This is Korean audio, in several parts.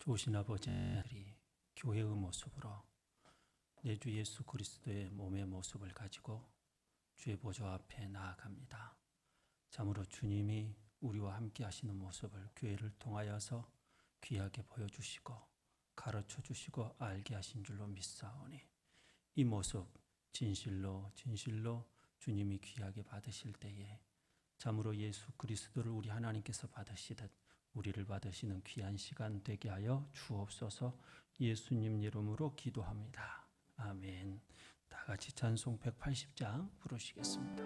좋으신 아버지들이 교회의 모습으로 내 주 예수 그리스도의 몸의 모습을 가지고 주의 보좌 앞에 나아갑니다. 참으로 주님이 우리와 함께 하시는 모습을 교회를 통하여서 귀하게 보여주시고 가르쳐 주시고 알게 하신 줄로 믿사오니 이 모습 진실로 주님이 귀하게 받으실 때에 참으로 예수 그리스도를 우리 하나님께서 받으시듯 우리를 받으시는 귀한 시간 되게 하여 주옵소서. 예수님 이름으로 기도합니다. 아멘. 다 같이 찬송 180장 부르시겠습니다.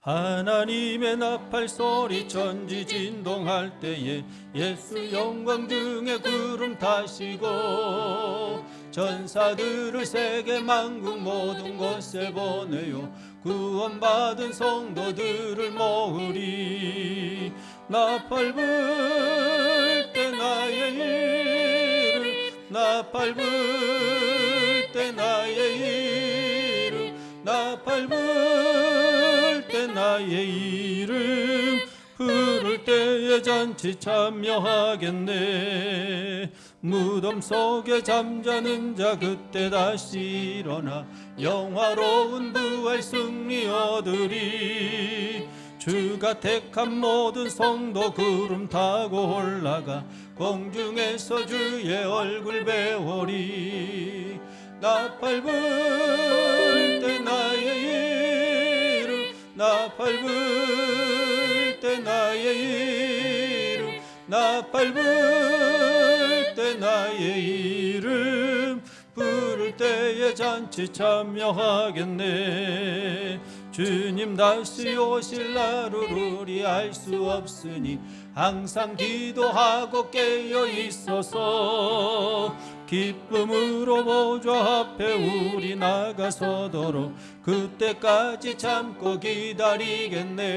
하나님의 나팔 소리 천지 진동할 때에 예수 영광 중에 구름 타시고 전사들을 세계 만국 모든 곳에 보내요 구원받은 성도들을 모으리. 나팔 불 때 나의 이름 나팔 불 때 나의 이름 나팔 불 때 나의 이름 부를 때에 잔치 참여하겠네. 무덤 속에 잠자는 자 그때 다시 일어나 영화로운 부활 승리 얻으리. 주가 택한 모든 성도 구름 타고 올라가 공중에서 주의 얼굴 배우리. 나팔 불 때 나의 이름 나팔 불 때 나의 이름 나팔 불 때 나의 이름 부를 때에 잔치 참여하겠네. 주님 다시 오실 날을 우리 알 수 없으니 항상 기도하고 깨어 있어서 기쁨으로 보좌 앞에 우리 나가서도록 그때까지 참고 기다리겠네.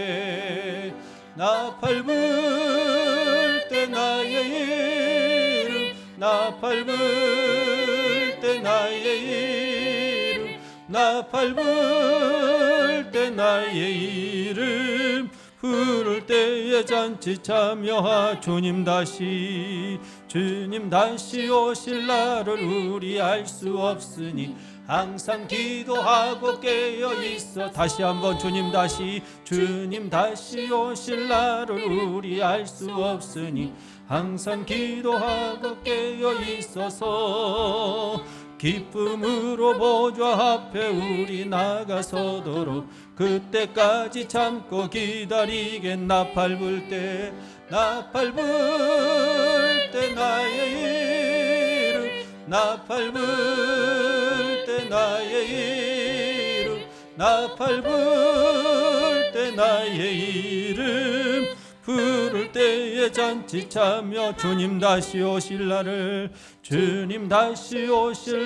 나팔 불 때 나의 이름 나팔 불 때 나의 이름 나팔 불 때 나의 이름 부를 때에 잔치 참여하. 주님 다시 오실 날을 우리 알 수 없으니 항상 기도하고 깨어 있어. 다시 한번 주님 다시 오실 날을 우리 알 수 없으니 항상 기도하고 깨어 있어서 기쁨으로 보좌 앞에 우리 나가서도록 그때까지 참고 기다리겠. 나팔 불 때 나팔 불 때 나의 이름 나팔 불 때 나의 이름 나팔 불 때 나의 이름 부를 때에 잔치 참여. 주님 다시 오실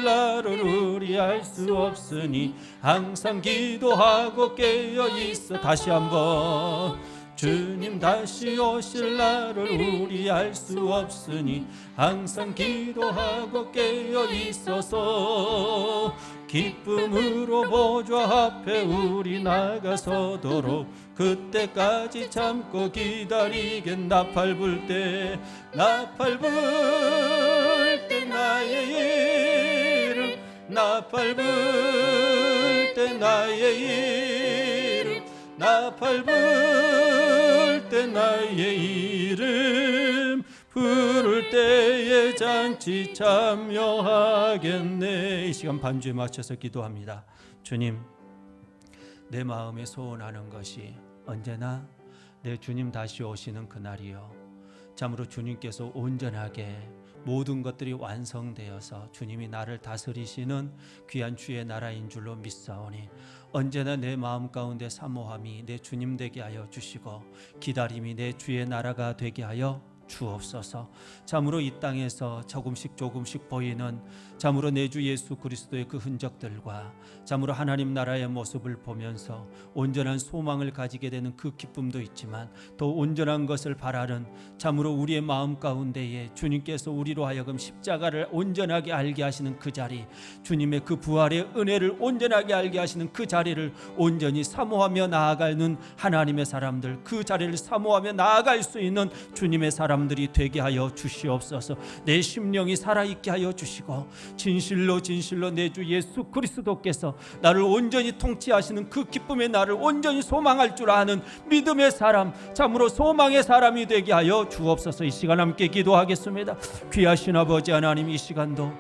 날을 우리 알 수 없으니 항상 기도하고 깨어 있어. 다시 한번 주님 다시 오실 날을 우리 알 수 없으니 항상 기도하고 깨어 있어서 기쁨으로 보좌 앞에 우리 나가서도록 그때까지 참고 기다리겠. 나팔 불 때 나팔 불 때 나의 이름 나팔 불 때 나의 이름 나팔 불 때 나의 이름 부를 때에 잔치 참여하겠네. 이 시간 반주에 맞춰서 기도합니다. 주님, 내 마음에 소원하는 것이 언제나 내 주님 다시 오시는 그날이요 참으로 주님께서 온전하게 모든 것들이 완성되어서 주님이 나를 다스리시는 귀한 주의 나라인 줄로 믿사오니 언제나 내 마음 가운데 사모함이 내 주님 되게 하여 주시고 기다림이 내 주의 나라가 되게 하여 주옵소서. 참으로 이 땅에서 조금씩 보이는 참으로 내 주 예수 그리스도의 그 흔적들과 참으로 하나님 나라의 모습을 보면서 온전한 소망을 가지게 되는 그 기쁨도 있지만 더 온전한 것을 바라는 참으로 우리의 마음 가운데에 주님께서 우리로 하여금 십자가를 온전하게 알게 하시는 그 자리, 주님의 그 부활의 은혜를 온전하게 알게 하시는 그 자리를 온전히 사모하며 나아가는 하나님의 사람들, 그 자리를 사모하며 나아갈 수 있는 주님의 사람들이 되게 하여 주시옵소서. 내 심령이 살아있게 하여 주시고 진실로 내 주 예수 그리스도께서 나를 온전히 통치하시는 그 기쁨의 나를 온전히 소망할 줄 아는 믿음의 사람, 참으로 소망의 사람이 되게 하여 주옵소서. 이 시간 함께 기도하겠습니다. 귀하신 아버지 하나님, 이 시간도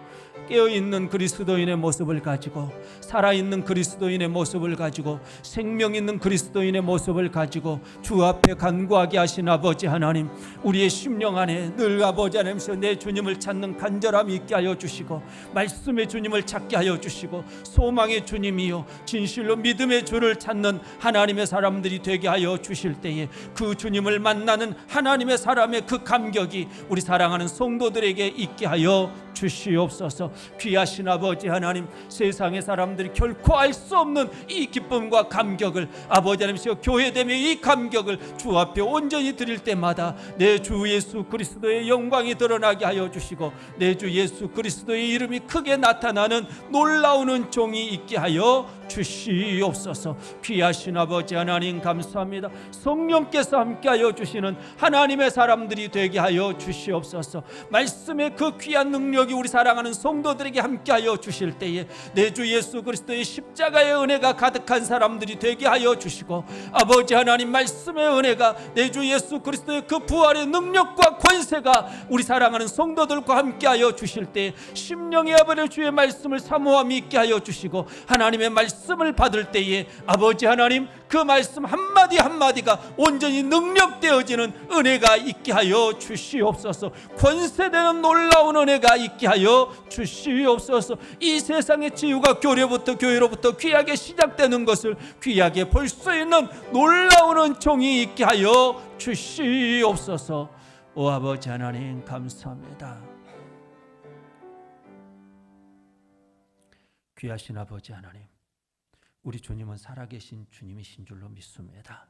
깨어있는 그리스도인의 모습을 가지고, 살아있는 그리스도인의 모습을 가지고, 생명 있는 그리스도인의 모습을 가지고 주 앞에 간구하게 하신 아버지 하나님, 우리의 심령 안에 늘 아버지 하나님께서 내 주님을 찾는 간절함이 있게 하여 주시고, 말씀의 주님을 찾게 하여 주시고, 소망의 주님이요 진실로 믿음의 주를 찾는 하나님의 사람들이 되게 하여 주실 때에 그 주님을 만나는 하나님의 사람의 그 감격이 우리 사랑하는 성도들에게 있게 하여 주시옵소서. 귀하신 아버지 하나님, 세상의 사람들이 결코 알 수 없는 이 기쁨과 감격을 아버지 하나님께서 교회됨의 이 감격을 주 앞에 온전히 드릴 때마다 내 주 예수 그리스도의 영광이 드러나게 하여 주시고, 내 주 예수 그리스도의 이름이 크게 나타나는 놀라운 종이 있게 하여 주시옵소서. 귀하신 아버지 하나님 감사합니다. 성령께서 함께하여 주시는 하나님의 사람들이 되게 하여 주시옵소서. 말씀의 그 귀한 능력이 우리 사랑하는 성도들에게 함께하여 주실 때에 내 주 예수 그리스도의 십자가의 은혜가 가득한 사람들이 되게 하여 주시고, 아버지 하나님 말씀의 은혜가 내 주 예수 그리스도의 그 부활의 능력과 권세가 우리 사랑하는 성도들과 함께하여 주실 때에 심령의 아버지 주의 말씀을 사모함이 있게 하여 주시고, 하나님의 말씀을 받을 때에 아버지 하나님 그 말씀 한마디 한마디가 온전히 능력되어지는 은혜가 있게 하여 주시옵소서. 권세되는 놀라운 은혜가 있게 하여 주시옵소서. 이 세상의 치유가 교회로부터 귀하게 시작되는 것을 귀하게 볼 수 있는 놀라운 종이 있게 하여 주시옵소서. 오 아버지 하나님 감사합니다. 귀하신 아버지 하나님, 우리 주님은 살아계신 주님이신 줄로 믿습니다.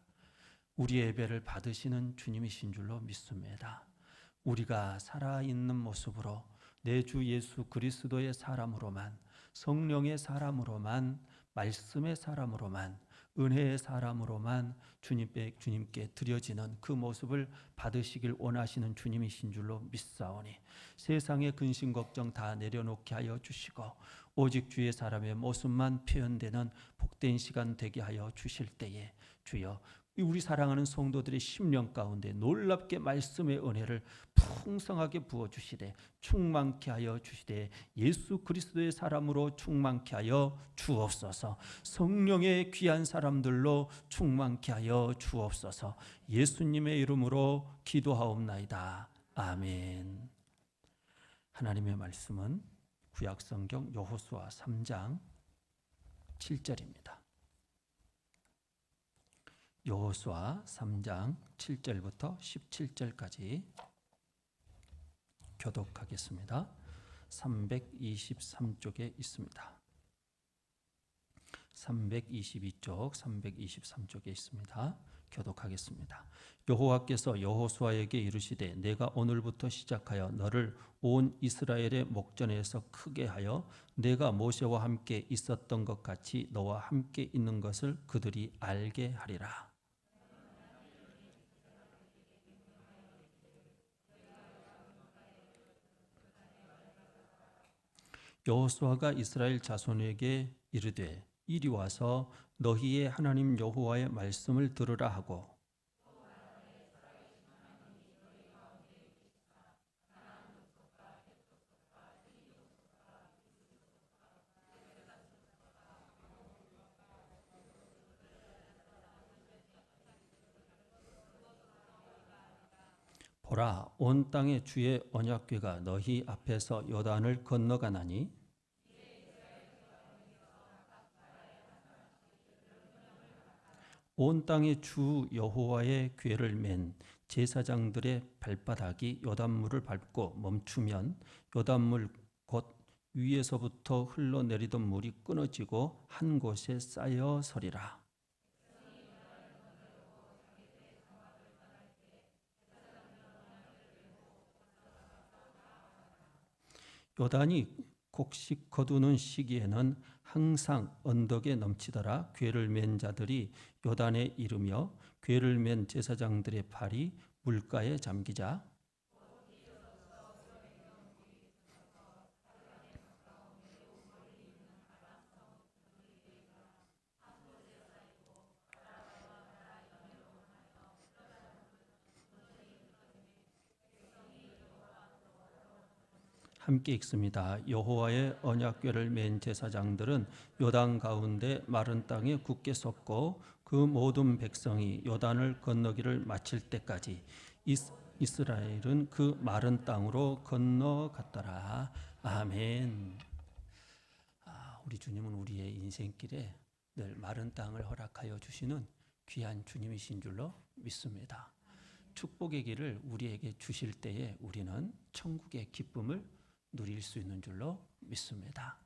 우리 예배를 받으시는 주님이신 줄로 믿습니다. 우리가 살아있는 모습으로 내 주 예수 그리스도의 사람으로만, 성령의 사람으로만, 말씀의 사람으로만, 은혜의 사람으로만 주님께 드려지는 그 모습을 받으시길 원하시는 주님이신 줄로 믿사오니 세상의 근심 걱정 다 내려놓게 하여 주시고, 오직 주의 사람의 모습만 표현되는 복된 시간 되게 하여 주실 때에 주여 우리 사랑하는 성도들의 심령 가운데 놀랍게 말씀의 은혜를 풍성하게 부어주시되 충만케 하여 주시되 예수 그리스도의 사람으로 충만케 하여 주옵소서. 성령의 귀한 사람들로 충만케 하여 주옵소서. 예수님의 이름으로 기도하옵나이다. 아멘. 하나님의 말씀은 구약성경 여호수아 3장 7절입니다. 여호수아 3장 7절부터 17절까지 교독하겠습니다. 323쪽에 있습니다. 322쪽, 323쪽에 있습니다. 교독하겠습니다. 여호와께서 여호수아에게 이르시되 내가 오늘부터 시작하여 너를 온 이스라엘의 목전에서 크게 하여 내가 모세와 함께 있었던 것 같이 너와 함께 있는 것을 그들이 알게 하리라. 여호수아가 이스라엘 자손에게 이르되 이리 와서 너희의 하나님 여호와의 말씀을 들으라 하고 보라, 온 땅에 주의 언약궤가 너희 앞에서 요단을 건너가나니 온 땅에 주 여호와의 궤를 맨 제사장들의 발바닥이 요단물을 밟고 멈추면 요단물 곧 위에서부터 흘러내리던 물이 끊어지고 한 곳에 쌓여 서리라. 요단이 곡식 거두는 시기에는 항상 언덕에 넘치더라. 궤를 맨 자들이 요단에 이르며 궤를 맨 제사장들의 발이 물가에 잠기자 함께 읽습니다. 여호와의 언약궤를 맨 제사장들은 요단 가운데 마른 땅에 굳게 섰고 그 모든 백성이 요단을 건너기를 마칠 때까지 이스라엘은 그 마른 땅으로 건너갔더라. 아멘. 우리 주님은 우리의 인생길에 늘 마른 땅을 허락하여 주시는 귀한 주님이신 줄로 믿습니다. 축복의 길을 우리에게 주실 때에 우리는 천국의 기쁨을 누릴 수 있는 줄로 믿습니다.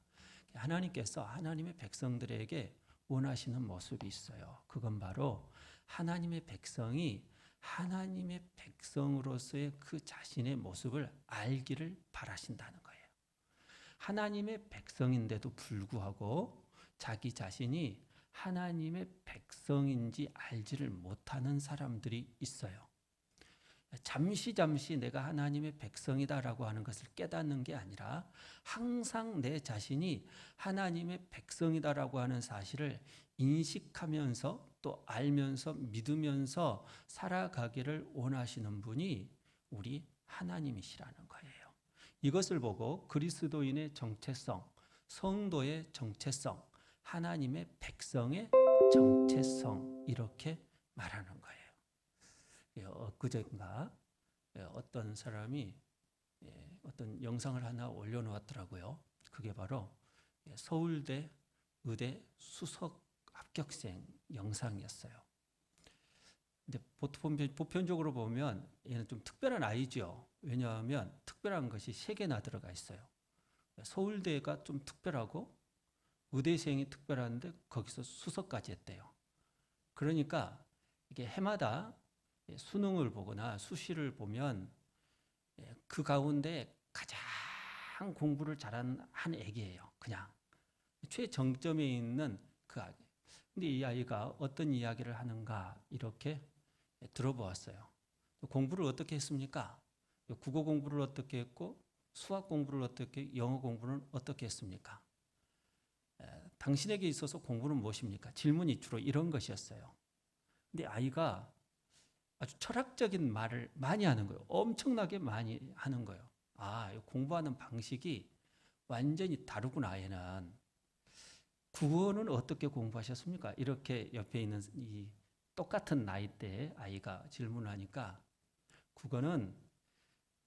하나님께서 하나님의 백성들에게 원하시는 모습이 있어요. 그건 바로 하나님의 백성이 하나님의 백성으로서의 그 자신의 모습을 알기를 바라신다는 거예요. 하나님의 백성인데도 불구하고 자기 자신이 하나님의 백성인지 알지를 못하는 사람들이 있어요. 잠시 내가 하나님의 백성이다라고 하는 것을 깨닫는 게 아니라 항상 내 자신이 하나님의 백성이다라고 하는 사실을 인식하면서 또 알면서 믿으면서 살아가기를 원하시는 분이 우리 하나님이시라는 거예요. 이것을 보고 그리스도인의 정체성, 성도의 정체성, 하나님의 백성의 정체성 이렇게 말하는 거예요. 엊그제인가 어떤 사람이 어떤 영상을 하나 올려놓았더라고요. 그게 바로 서울대 의대 수석 합격생 영상이었어요. 근데 보편적으로 보면 얘는 좀 특별한 아이죠. 왜냐하면 특별한 것이 3개나 들어가 있어요. 서울대가 좀 특별하고 의대생이 특별한데 거기서 수석까지 했대요. 그러니까 이게 해마다 수능을 보거나 수시를 보면 그 가운데 가장 공부를 잘하는 한 애기예요. 그냥 최정점에 있는 그 아이. 근데 이 아이가 어떤 이야기를 하는가 이렇게 들어보았어요. 공부를 어떻게 했습니까? 국어 공부를 어떻게 했고 수학 공부를 어떻게, 영어 공부는 어떻게 했습니까? 당신에게 있어서 공부는 무엇입니까? 질문이 주로 이런 것이었어요. 근데 아이가 아주 철학적인 말을 많이 하는 거예요. 엄청나게 많이 하는 거예요. 공부하는 방식이 완전히 다르구나. 얘는 국어는 어떻게 공부하셨습니까? 이렇게 옆에 있는 이 똑같은 나이대 아이가 질문하니까 국어는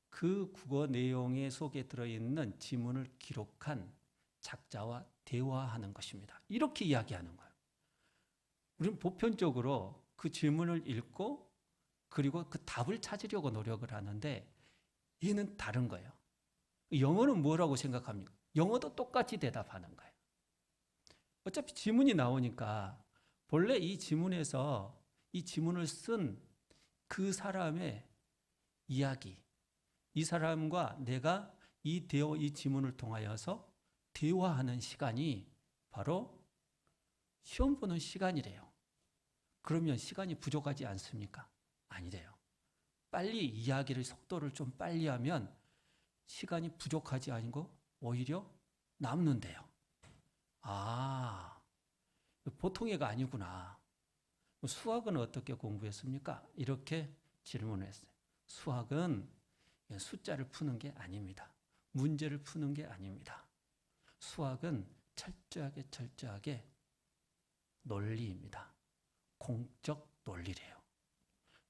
그 국어 내용의 속에 들어있는 지문을 기록한 작자와 대화하는 것입니다. 이렇게 이야기하는 거예요. 우리는 보편적으로 그 질문을 읽고 그리고 그 답을 찾으려고 노력을 하는데 얘는 다른 거예요. 영어는 뭐라고 생각합니까? 영어도 똑같이 대답하는 거예요. 어차피 지문이 나오니까 본래 이 지문에서 이 지문을 쓴 그 사람의 이야기, 이 사람과 내가 이 지문을 통하여서 대화하는 시간이 바로 시험 보는 시간이래요. 그러면 시간이 부족하지 않습니까? 아니래요. 빨리 이야기를 속도를 좀 빨리 하면 시간이 부족하지 않고 오히려 남는데요. 보통 애가 아니구나. 수학은 어떻게 공부했습니까? 이렇게 질문을 했어요. 수학은 숫자를 푸는 게 아닙니다. 문제를 푸는 게 아닙니다. 수학은 철저하게 논리입니다. 공적 논리래요.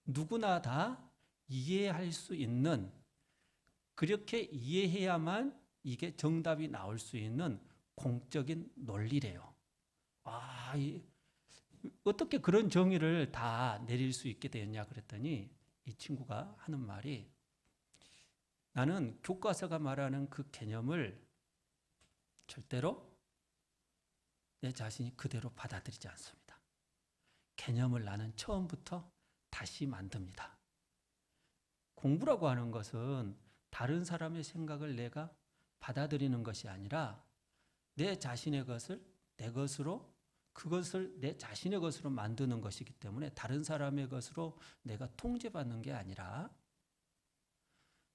누구나 다 이해할 수 있는, 그렇게 이해해야만 이게 정답이 나올 수 있는 공적인 논리래요. 어떻게 그런 정의를 다 내릴 수 있게 되었냐 그랬더니 이 친구가 하는 말이, 나는 교과서가 말하는 그 개념을 절대로 내 자신이 그대로 받아들이지 않습니다. 개념을 나는 처음부터 다시 만듭니다. 공부라고 하는 것은 다른 사람의 생각을 내가 받아들이는 것이 아니라 내 자신의 것을 내 것으로, 그것을 내 자신의 것으로 만드는 것이기 때문에 다른 사람의 것으로 내가 통제받는 게 아니라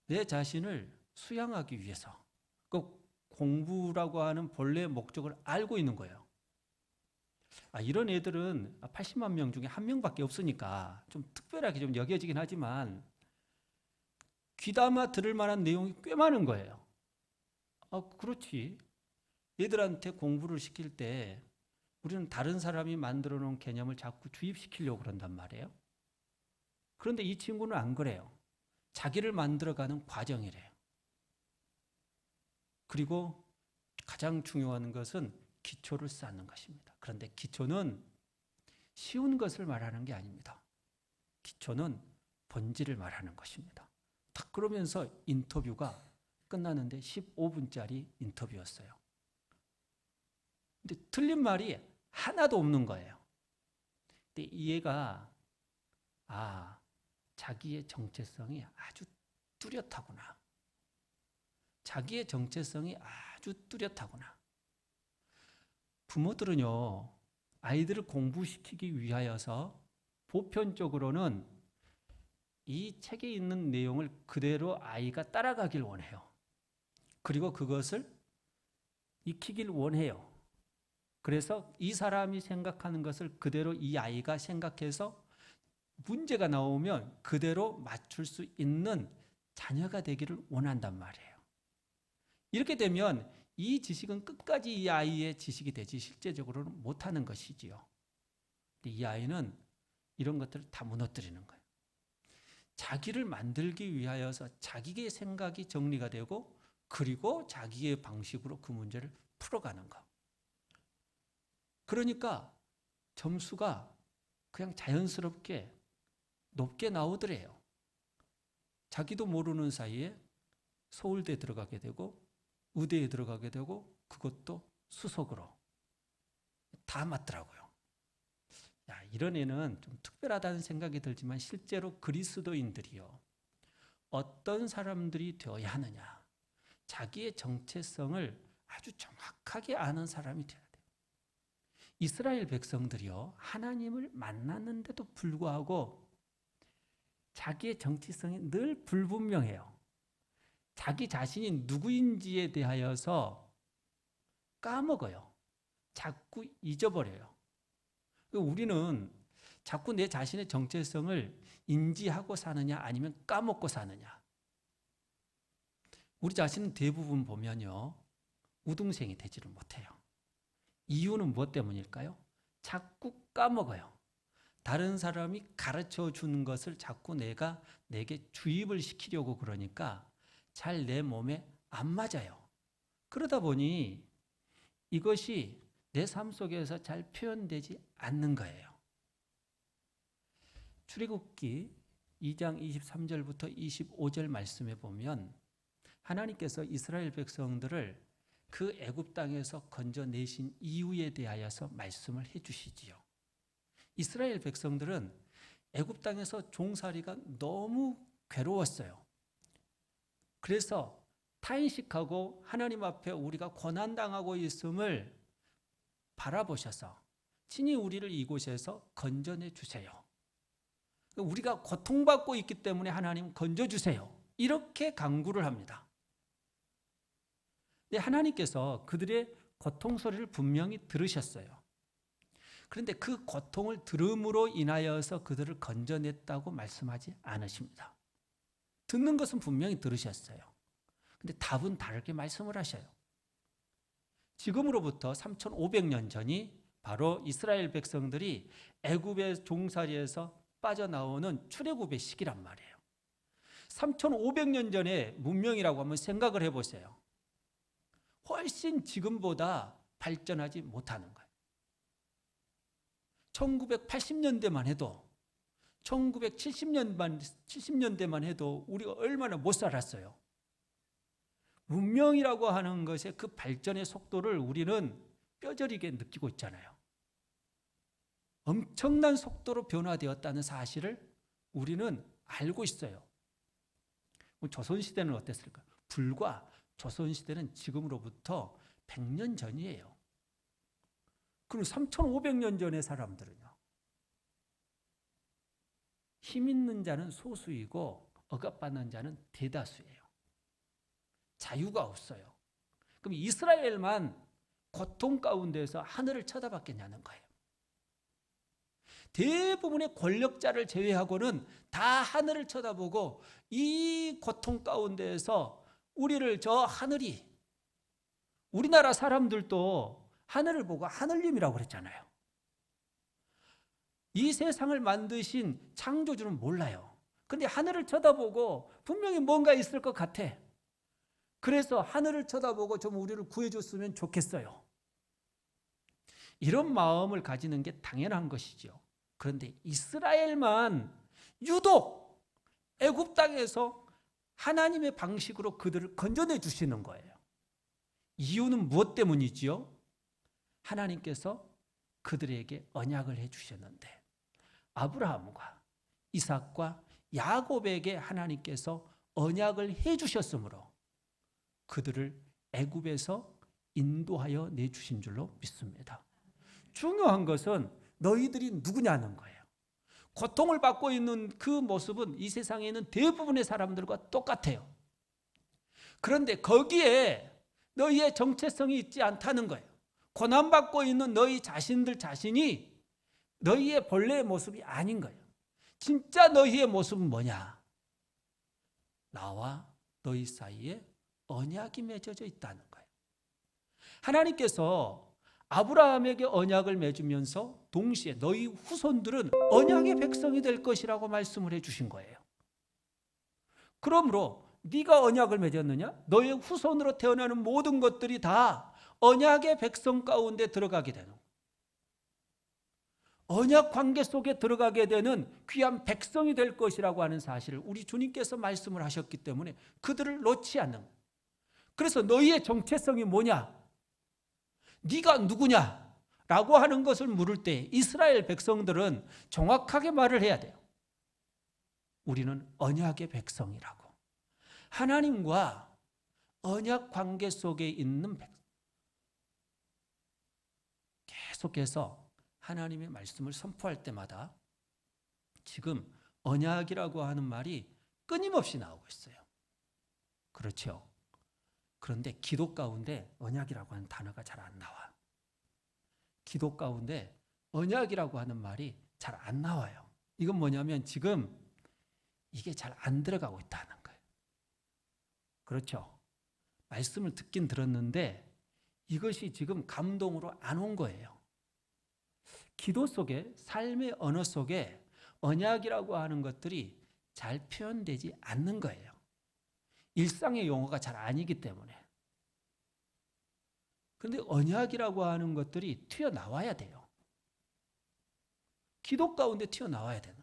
내 자신을 수양하기 위해서, 그 공부라고 하는 본래의 목적을 알고 있는 거예요. 이런 애들은 80만 명 중에 한 명밖에 없으니까 좀 특별하게 좀 여겨지긴 하지만 귀담아 들을 만한 내용이 꽤 많은 거예요. 그렇지. 얘들한테 공부를 시킬 때 우리는 다른 사람이 만들어 놓은 개념을 자꾸 주입시키려고 그런단 말이에요. 그런데 이 친구는 안 그래요. 자기를 만들어가는 과정이래요. 그리고 가장 중요한 것은 기초를 쌓는 것입니다. 그런데 기초는 쉬운 것을 말하는 게 아닙니다. 기초는 본질을 말하는 것입니다. 딱 그러면서 인터뷰가 끝나는데 15분짜리 인터뷰였어요. 근데 틀린 말이 하나도 없는 거예요. 근데 이 애가 자기의 정체성이 아주 뚜렷하구나. 자기의 정체성이 아주 뚜렷하구나. 부모들은요, 아이들을 공부시키기 위하여서 보편적으로는 이 책에 있는 내용을 그대로 아이가 따라가길 원해요. 그리고 그것을 익히길 원해요. 그래서 이 사람이 생각하는 것을 그대로 이 아이가 생각해서 문제가 나오면 그대로 맞출 수 있는 자녀가 되기를 원한단 말이에요. 이렇게 되면 이 지식은 끝까지 이 아이의 지식이 되지 실제적으로는 못하는 것이지요. 이 아이는 이런 것들을 다 무너뜨리는 거예요. 자기를 만들기 위하여서 자기의 생각이 정리가 되고 그리고 자기의 방식으로 그 문제를 풀어가는 것. 그러니까 점수가 그냥 자연스럽게 높게 나오더래요. 자기도 모르는 사이에 서울대 들어가게 되고 의대에 들어가게 되고 그것도 수석으로 다 맞더라고요. 이런 애는 좀 특별하다는 생각이 들지만 실제로 그리스도인들이요, 어떤 사람들이 되어야 하느냐, 자기의 정체성을 아주 정확하게 아는 사람이 되어야 돼요. 이스라엘 백성들이요, 하나님을 만났는데도 불구하고 자기의 정체성이 늘 불분명해요. 자기 자신이 누구인지에 대하여서 까먹어요. 자꾸 잊어버려요. 우리는 자꾸 내 자신의 정체성을 인지하고 사느냐 아니면 까먹고 사느냐. 우리 자신은 대부분 보면요, 우등생이 되지를 못해요. 이유는 무엇 때문일까요? 자꾸 까먹어요. 다른 사람이 가르쳐 주는 것을 자꾸 내게 주입을 시키려고 그러니까 잘 내 몸에 안 맞아요. 그러다 보니 이것이 내 삶 속에서 잘 표현되지 않는 거예요. 출애굽기 2장 23절부터 25절 말씀에 보면 하나님께서 이스라엘 백성들을 그 애굽 땅에서 건져내신 이유에 대하여서 말씀을 해주시지요. 이스라엘 백성들은 애굽 땅에서 종살이가 너무 괴로웠어요. 그래서 타인식하고 하나님 앞에 우리가 고난당하고 있음을 바라보셔서 친히 우리를 이곳에서 건져내 주세요. 우리가 고통받고 있기 때문에 하나님 건져주세요. 이렇게 간구를 합니다. 근데 하나님께서 그들의 고통 소리를 분명히 들으셨어요. 그런데 그 고통을 들음으로 인하여서 그들을 건져냈다고 말씀하지 않으십니다. 듣는 것은 분명히 들으셨어요. 근데 답은 다르게 말씀을 하셔요. 지금으로부터 3,500년 전이 바로 이스라엘 백성들이 애굽의 종살이에서 빠져나오는 출애굽의 시기란 말이에요. 3,500년 전의 문명이라고 한번 생각을 해보세요. 훨씬 지금보다 발전하지 못하는 거예요. 1980년대만 해도 70년대만 해도 우리가 얼마나 못 살았어요. 문명이라고 하는 것의 그 발전의 속도를 우리는 뼈저리게 느끼고 있잖아요. 엄청난 속도로 변화되었다는 사실을 우리는 알고 있어요. 조선시대는 어땠을까? 불과 조선시대는 지금으로부터 100년 전이에요. 그리고 3,500년 전의 사람들은요. 힘 있는 자는 소수이고 억압받는 자는 대다수예요. 자유가 없어요. 그럼 이스라엘만 고통 가운데서 하늘을 쳐다봤겠냐는 거예요. 대부분의 권력자를 제외하고는 다 하늘을 쳐다보고 이 고통 가운데에서 우리를 저 하늘이, 우리나라 사람들도 하늘을 보고 하늘님이라고 그랬잖아요. 이 세상을 만드신 창조주는 몰라요. 근데 하늘을 쳐다보고 분명히 뭔가 있을 것 같아. 그래서 하늘을 쳐다보고 좀 우리를 구해줬으면 좋겠어요. 이런 마음을 가지는 게 당연한 것이죠. 그런데 이스라엘만 유독 애굽 땅에서 하나님의 방식으로 그들을 건져내 주시는 거예요. 이유는 무엇 때문이지요? 하나님께서 그들에게 언약을 해 주셨는데 아브라함과 이삭과 야곱에게 하나님께서 언약을 해 주셨으므로 그들을 애굽에서 인도하여 내주신 줄로 믿습니다. 중요한 것은 너희들이 누구냐는 거예요. 고통을 받고 있는 그 모습은 이 세상에 있는 대부분의 사람들과 똑같아요. 그런데 거기에 너희의 정체성이 있지 않다는 거예요. 고난받고 있는 너희 자신들 자신이 너희의 본래의 모습이 아닌 거예요. 진짜 너희의 모습은 뭐냐? 나와 너희 사이에 언약이 맺어져 있다는 거예요. 하나님께서 아브라함에게 언약을 맺으면서 동시에 너희 후손들은 언약의 백성이 될 것이라고 말씀을 해주신 거예요. 그러므로 네가 언약을 맺었느냐? 너의 후손으로 태어나는 모든 것들이 다 언약의 백성 가운데 들어가게 되는 거예요. 언약 관계 속에 들어가게 되는 귀한 백성이 될 것이라고 하는 사실을 우리 주님께서 말씀을 하셨기 때문에 그들을 놓지 않는 거예요. 그래서 너희의 정체성이 뭐냐? 네가 누구냐? 라고 하는 것을 물을 때 이스라엘 백성들은 정확하게 말을 해야 돼요. 우리는 언약의 백성이라고. 하나님과 언약 관계 속에 있는 백성. 계속해서 하나님의 말씀을 선포할 때마다 지금 언약이라고 하는 말이 끊임없이 나오고 있어요. 그렇죠? 그런데 기도 가운데 언약이라고 하는 단어가 잘 안 나와. 기도 가운데 언약이라고 하는 말이 잘 안 나와요. 이건 뭐냐면 지금 이게 잘 안 들어가고 있다는 거예요. 그렇죠? 말씀을 듣긴 들었는데 이것이 지금 감동으로 안 온 거예요. 기도 속에, 삶의 언어 속에 언약이라고 하는 것들이 잘 표현되지 않는 거예요. 일상의 용어가 잘 아니기 때문에. 그런데 언약이라고 하는 것들이 튀어나와야 돼요. 기도 가운데 튀어나와야 되는.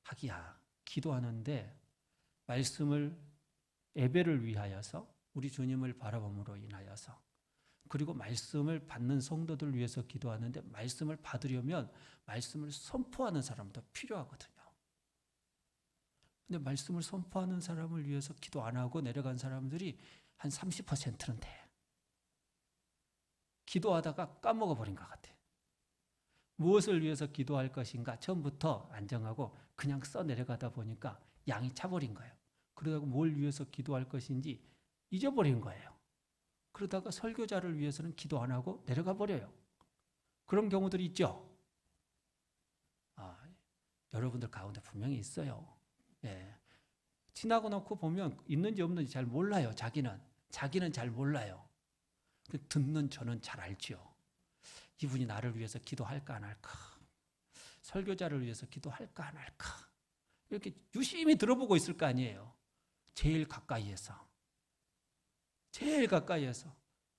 하기야, 기도하는데 말씀을 예배를 위하여서 우리 주님을 바라봄으로 인하여서 그리고 말씀을 받는 성도들을 위해서 기도하는데 말씀을 받으려면 말씀을 선포하는 사람도 필요하거든요. 근데 말씀을 선포하는 사람을 위해서 기도 안 하고 내려간 사람들이 한 30%는 돼. 기도하다가 까먹어 버린 것 같아. 무엇을 위해서 기도할 것인가 처음부터 안정하고 그냥 써 내려가다 보니까 양이 차버린 거예요. 그러다가 뭘 위해서 기도할 것인지 잊어버린 거예요. 그러다가 설교자를 위해서는 기도 안 하고 내려가 버려요. 그런 경우들이 있죠. 여러분들 가운데 분명히 있어요. 예. 지나고 놓고 보면 있는지 없는지 잘 몰라요. 자기는 잘 몰라요. 듣는 저는 잘 알죠. 이분이 나를 위해서 기도할까 안 할까? 설교자를 위해서 기도할까 안 할까? 이렇게 유심히 들어보고 있을 거 아니에요. 제일 가까이에서.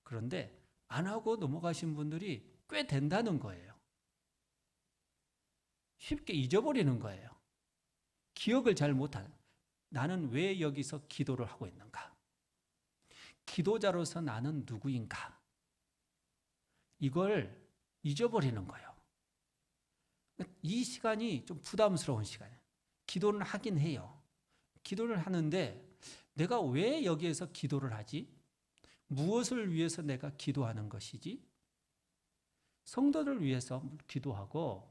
그런데 안 하고 넘어가신 분들이 꽤 된다는 거예요. 쉽게 잊어버리는 거예요. 기억을 잘 못하는. 나는 왜 여기서 기도를 하고 있는가? 기도자로서 나는 누구인가? 이걸 잊어버리는 거예요. 이 시간이 좀 부담스러운 시간이에요. 기도는 하긴 해요. 기도를 하는데 내가 왜 여기에서 기도를 하지? 무엇을 위해서 내가 기도하는 것이지? 성도를 위해서 기도하고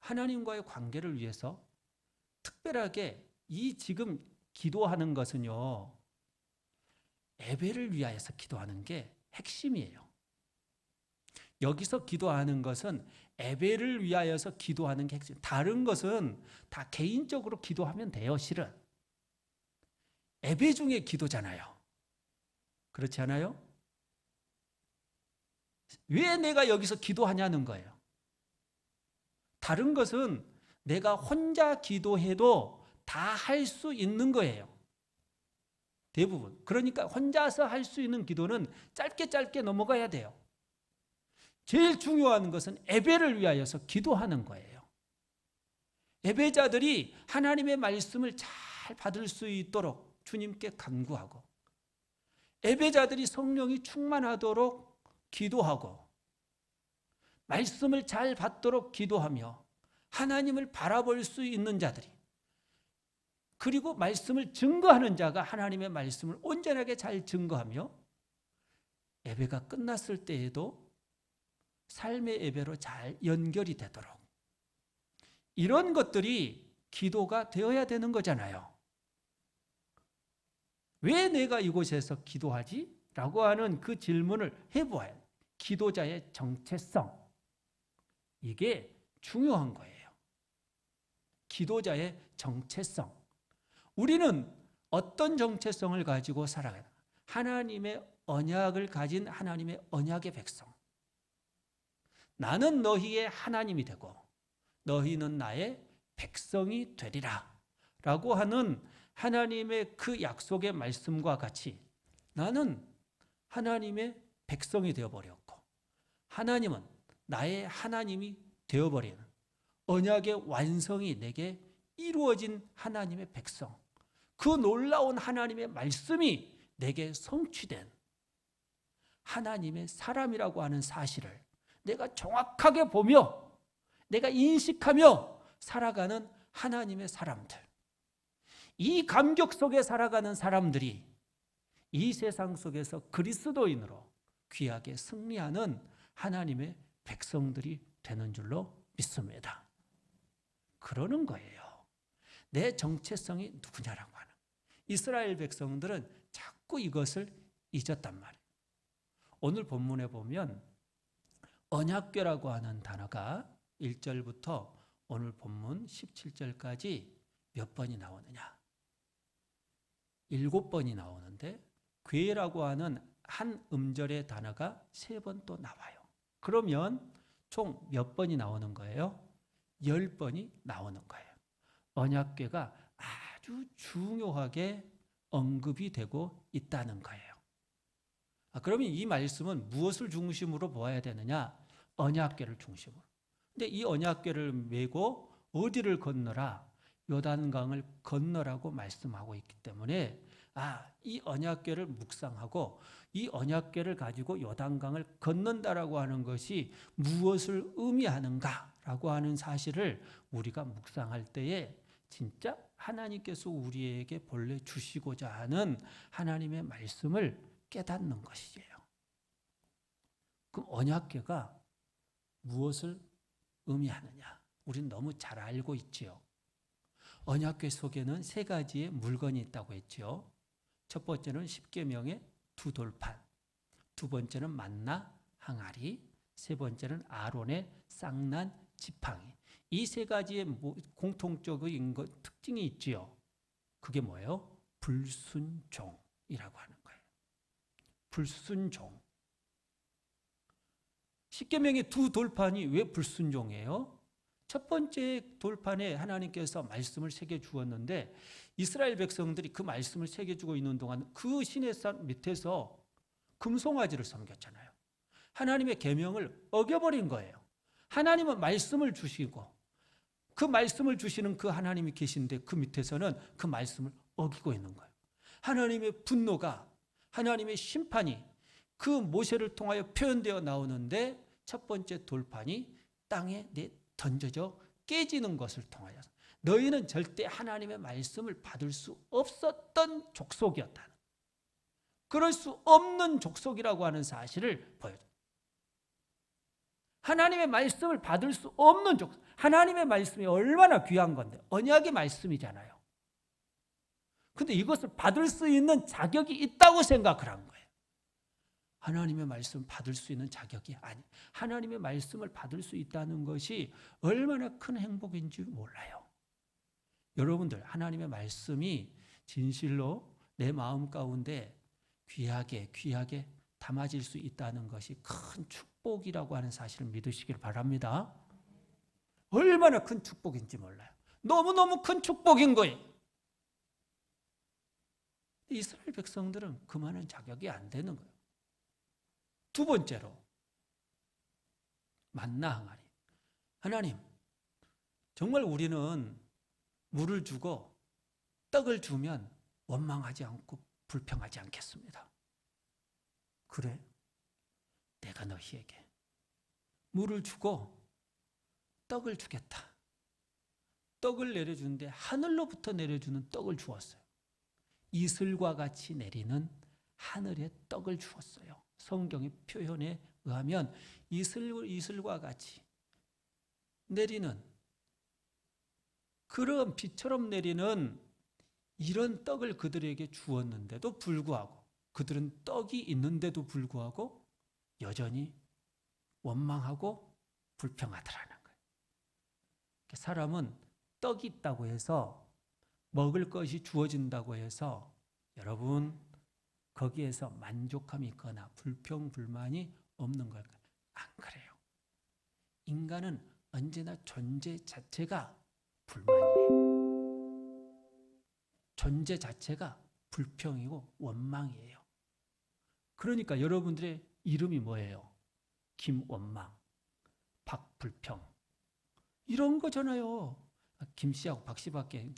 하나님과의 관계를 위해서 특별하게 이 지금 기도하는 것은요, 예배를 위하여서 기도하는 게 핵심이에요. 여기서 기도하는 것은 예배를 위하여서 기도하는 게 핵심. 다른 것은 다 개인적으로 기도하면 돼요, 실은. 예배 중에 기도잖아요. 그렇지 않아요? 왜 내가 여기서 기도하냐는 거예요. 다른 것은 내가 혼자 기도해도 다 할 수 있는 거예요. 대부분. 그러니까 혼자서 할 수 있는 기도는 짧게 넘어가야 돼요. 제일 중요한 것은 예배를 위하여서 기도하는 거예요. 예배자들이 하나님의 말씀을 잘 받을 수 있도록 주님께 간구하고, 예배자들이 성령이 충만하도록 기도하고, 말씀을 잘 받도록 기도하며 하나님을 바라볼 수 있는 자들이, 그리고 말씀을 증거하는 자가 하나님의 말씀을 온전하게 잘 증거하며 예배가 끝났을 때에도 삶의 예배로 잘 연결이 되도록, 이런 것들이 기도가 되어야 되는 거잖아요. 왜 내가 이곳에서 기도하지? 라고 하는 그 질문을 해보아야 해요. 기도자의 정체성, 이게 중요한 거예요. 기도자의 정체성. 우리는 어떤 정체성을 가지고 살아가나? 하나님의 언약을 가진 하나님의 언약의 백성. 나는 너희의 하나님이 되고 너희는 나의 백성이 되리라 라고 하는 하나님의 그 약속의 말씀과 같이 나는 하나님의 백성이 되어버렸고 하나님은 나의 하나님이 되어버리는 언약의 완성이 내게 이루어진 하나님의 백성, 그 놀라운 하나님의 말씀이 내게 성취된 하나님의 사람이라고 하는 사실을 내가 정확하게 보며 내가 인식하며 살아가는 하나님의 사람들, 이 감격 속에 살아가는 사람들이 이 세상 속에서 그리스도인으로 귀하게 승리하는 하나님의 백성들이 되는 줄로 믿습니다. 그러는 거예요. 내 정체성이 누구냐라고 하는. 이스라엘 백성들은 자꾸 이것을 잊었단 말이에요. 오늘 본문에 보면 언약궤라고 하는 단어가 1절부터 오늘 본문 17절까지 몇 번이 나오느냐? 7번이 나오는데 궤라고 하는 한 음절의 단어가 3번 또 나와요. 그러면 총 몇 번이 나오는 거예요? 10번이 나오는 거예요. 언약궤가 아주 중요하게 언급이 되고 있다는 거예요. 그러면 이 말씀은 무엇을 중심으로 보아야 되느냐? 언약궤를 중심으로. 근데 이 언약궤를 메고 어디를 건너라? 요단강을 건너라고 말씀하고 있기 때문에 이 언약궤를 묵상하고 이 언약궤를 가지고 요단강을 건넌다라고 하는 것이 무엇을 의미하는가라고 하는 사실을 우리가 묵상할 때에 진짜 하나님께서 우리에게 본래 주시고자 하는 하나님의 말씀을 깨닫는 것이에요. 그럼 언약궤가 무엇을 의미하느냐? 우리는 너무 잘 알고 있지요. 언약궤 속에는 3가지의 물건이 있다고 했죠. 첫 번째는 십계명의 2돌판, 두 번째는 만나 항아리, 세 번째는 아론의 쌍난 지팡이. 이 3가지의 공통적인 특징이 있지요. 그게 뭐예요? 불순종이라고 하는 거예요. 불순종. 십계명의 2돌판이 왜 불순종이에요? 첫 번째 돌판에 하나님께서 말씀을 새겨주었는데 이스라엘 백성들이 그 말씀을 새겨주고 있는 동안 그 시내산 밑에서 금송아지를 섬겼잖아요. 하나님의 계명을 어겨버린 거예요. 하나님은 말씀을 주시고 그 말씀을 주시는 그 하나님이 계신데 그 밑에서는 그 말씀을 어기고 있는 거예요. 하나님의 분노가, 하나님의 심판이 그 모세를 통하여 표현되어 나오는데 첫 번째 돌판이 땅에 던져져 깨지는 것을 통하여 너희는 절대 하나님의 말씀을 받을 수 없었던 족속이었다. 그럴 수 없는 족속이라고 하는 사실을 보여줘요. 하나님의 말씀을 받을 수 없는 족속. 하나님의 말씀이 얼마나 귀한 건데 언약의 말씀이잖아요. 근데 이것을 받을 수 있는 자격이 있다고 생각을 한 거예요. 하나님의 말씀을 받을 수 있는 자격이 아니. 하나님의 말씀을 받을 수 있다는 것이 얼마나 큰 행복인지 몰라요. 여러분들 하나님의 말씀이 진실로 내 마음 가운데 귀하게 담아질 수 있다는 것이 큰 축복이라고 하는 사실을 믿으시길 바랍니다. 얼마나 큰 축복인지 몰라요. 너무너무 큰 축복인 거예요. 이스라엘 백성들은 그만한 자격이 안 되는 거예요. 두 번째로 만나 항아리. 하나님, 정말 우리는 물을 주고 떡을 주면 원망하지 않고 불평하지 않겠습니다. 그래? 내가 너희에게 물을 주고 떡을 주겠다. 떡을 내려주는데 하늘로부터 내려주는 떡을 주었어요. 이슬과 같이 내리는 하늘의 떡을 주었어요. 성경의 표현에 의하면 이슬과 같이 내리는 그런 비처럼 내리는 이런 떡을 그들에게 주었는데도 불구하고 그들은 떡이 있는데도 불구하고 여전히 원망하고 불평하더라는 거예요. 사람은 떡이 있다고 해서 먹을 것이 주어진다고 해서 여러분 거기에서 만족함이 있거나 불평, 불만이 없는 걸까요? 안 그래요. 인간은 언제나 존재 자체가 불만이에요. 존재 자체가 불평이고 원망이에요. 그러니까 여러분들의 이름이 뭐예요? 김원망, 박불평 이런 거잖아요. 김씨하고 박씨밖에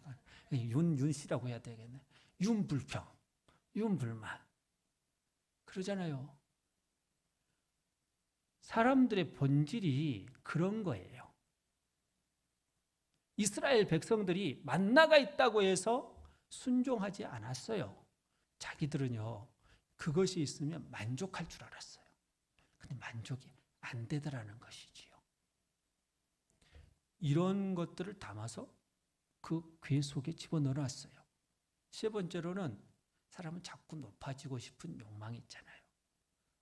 윤씨라고 해야 되겠네. 윤불평, 윤불만 그러잖아요. 사람들의 본질이 그런 거예요. 이스라엘 백성들이 만나가 있다고 해서 순종하지 않았어요. 자기들은요 그것이 있으면 만족할 줄 알았어요. 근데 만족이 안 되더라는 것이지요. 이런 것들을 담아서 그 궤 속에 집어넣어놨어요. 세 번째로는 사람은 자꾸 높아지고 싶은 욕망이 있잖아요.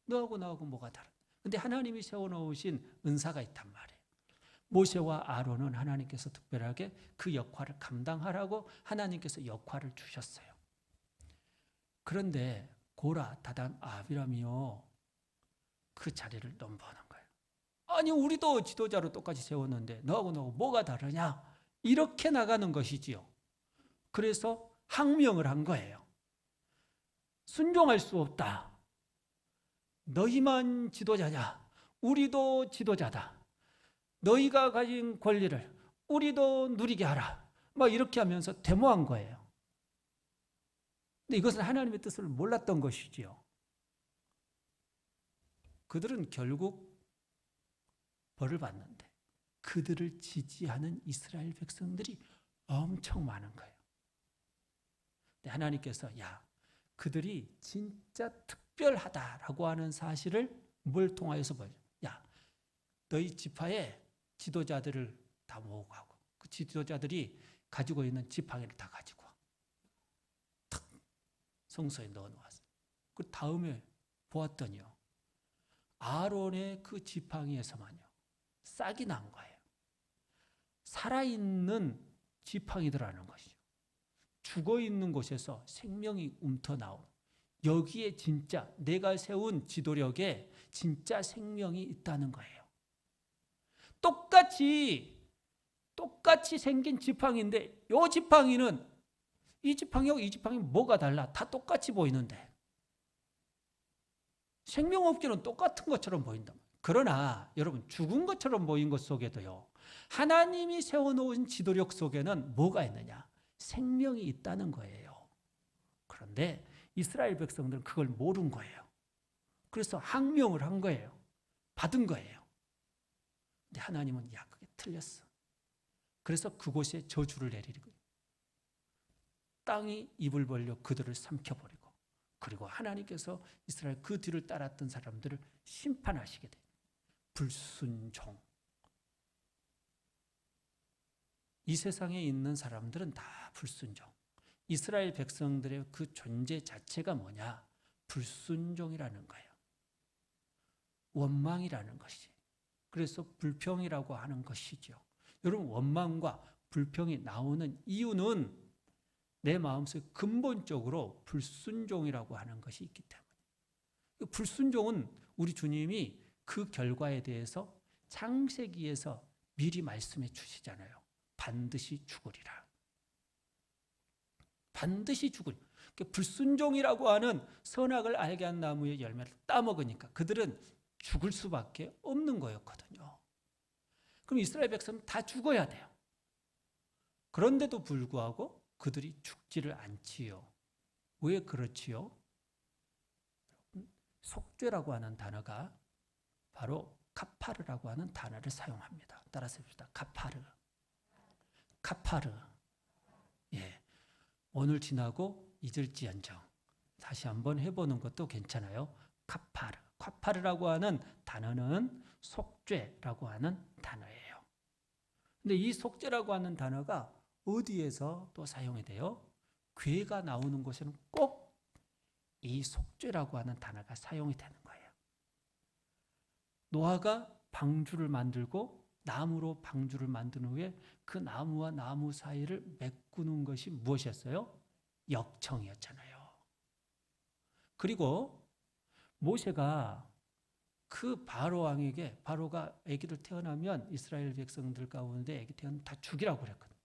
너하고 나하고 뭐가 다른? 근데 하나님이 세워놓으신 은사가 있단 말이에요. 모세와 아론은 하나님께서 특별하게 그 역할을 감당하라고 하나님께서 역할을 주셨어요. 그런데 고라, 다단, 아비람이요 그 자리를 넘보는 거예요. 아니 우리도 지도자로 똑같이 세웠는데 너하고 뭐가 다르냐? 이렇게 나가는 것이지요. 그래서 항명을 한 거예요. 순종할 수 없다. 너희만 지도자냐? 우리도 지도자다. 너희가 가진 권리를 우리도 누리게 하라. 막 이렇게 하면서 데모한 거예요. 근데 이것은 하나님의 뜻을 몰랐던 것이지요. 그들은 결국 벌을 받는데 그들을 지지하는 이스라엘 백성들이 엄청 많은 거예요. 근데 하나님께서 그들이 진짜 특별하다라고 하는 사실을 뭘 통하여서 보여줘. 너희 지파에 지도자들을 다 모으고 가고 그 지도자들이 가지고 있는 지팡이를 다 가지고 와. 탁 성소에 넣어놓았어요. 그 다음에 보았더니요. 아론의 그 지팡이에서만요. 싹이 난 거예요. 살아있는 지팡이들하는 것이죠. 죽어있는 곳에서 생명이 움터나온 여기에 진짜 내가 세운 지도력에 진짜 생명이 있다는 거예요. 똑같이 생긴 지팡이인데 이 지팡이는 이 지팡이하고 이 지팡이 뭐가 달라? 다 똑같이 보이는데 생명 없기는 똑같은 것처럼 보인다. 그러나 여러분 죽은 것처럼 보인 것 속에도요 하나님이 세워놓은 지도력 속에는 뭐가 있느냐? 생명이 있다는 거예요. 그런데 이스라엘 백성들은 그걸 모른 거예요. 그래서 항명을 한 거예요. 받은 거예요. 근데 하나님은 야, 그게 틀렸어. 그래서 그곳에 저주를 내리고 땅이 입을 벌려 그들을 삼켜버리고, 그리고 하나님께서 이스라엘 그 뒤를 따랐던 사람들을 심판하시게 돼요. 불순종. 이 세상에 있는 사람들은 다 불순종. 이스라엘 백성들의 그 존재 자체가 뭐냐? 불순종이라는 거예요. 원망이라는 것이. 그래서 불평이라고 하는 것이죠. 여러분, 원망과 불평이 나오는 이유는 내 마음속에 근본적으로 불순종이라고 하는 것이 있기 때문에. 불순종은 우리 주님이 그 결과에 대해서 창세기에서 미리 말씀해 주시잖아요. 반드시 죽으리라. 반드시 죽으리. 불순종이라고 하는 선악을 알게 한 나무의 열매를 따먹으니까 그들은 죽을 수밖에 없는 거였거든요. 그럼 이스라엘 백성은 다 죽어야 돼요. 그런데도 불구하고 그들이 죽지를 않지요. 왜 그렇지요? 속죄라고 하는 단어가 바로 카파르라고 하는 단어를 사용합니다. 따라서 해봅시다. 카파르. 카파르. 예. 오늘 지나고 잊을지언정 다시 한번 해보는 것도 괜찮아요. 카파르. 카파르라고 하는 단어는 속죄라고 하는 단어예요. 근데 이 속죄라고 하는 단어가 어디에서 또 사용이 돼요? 괴가 나오는 곳에는 꼭 이 속죄라고 하는 단어가 사용이 되는 거예요. 노아가 방주를 만들고 나무로 방주를 만든 후에 그 나무와 나무 사이를 메꾸는 것이 무엇이었어요? 역청이었잖아요. 그리고 모세가 그 바로 왕에게, 바로가 아기들 태어나면 이스라엘 백성들 가운데 아기 태어나면 다 죽이라고 그랬거든요.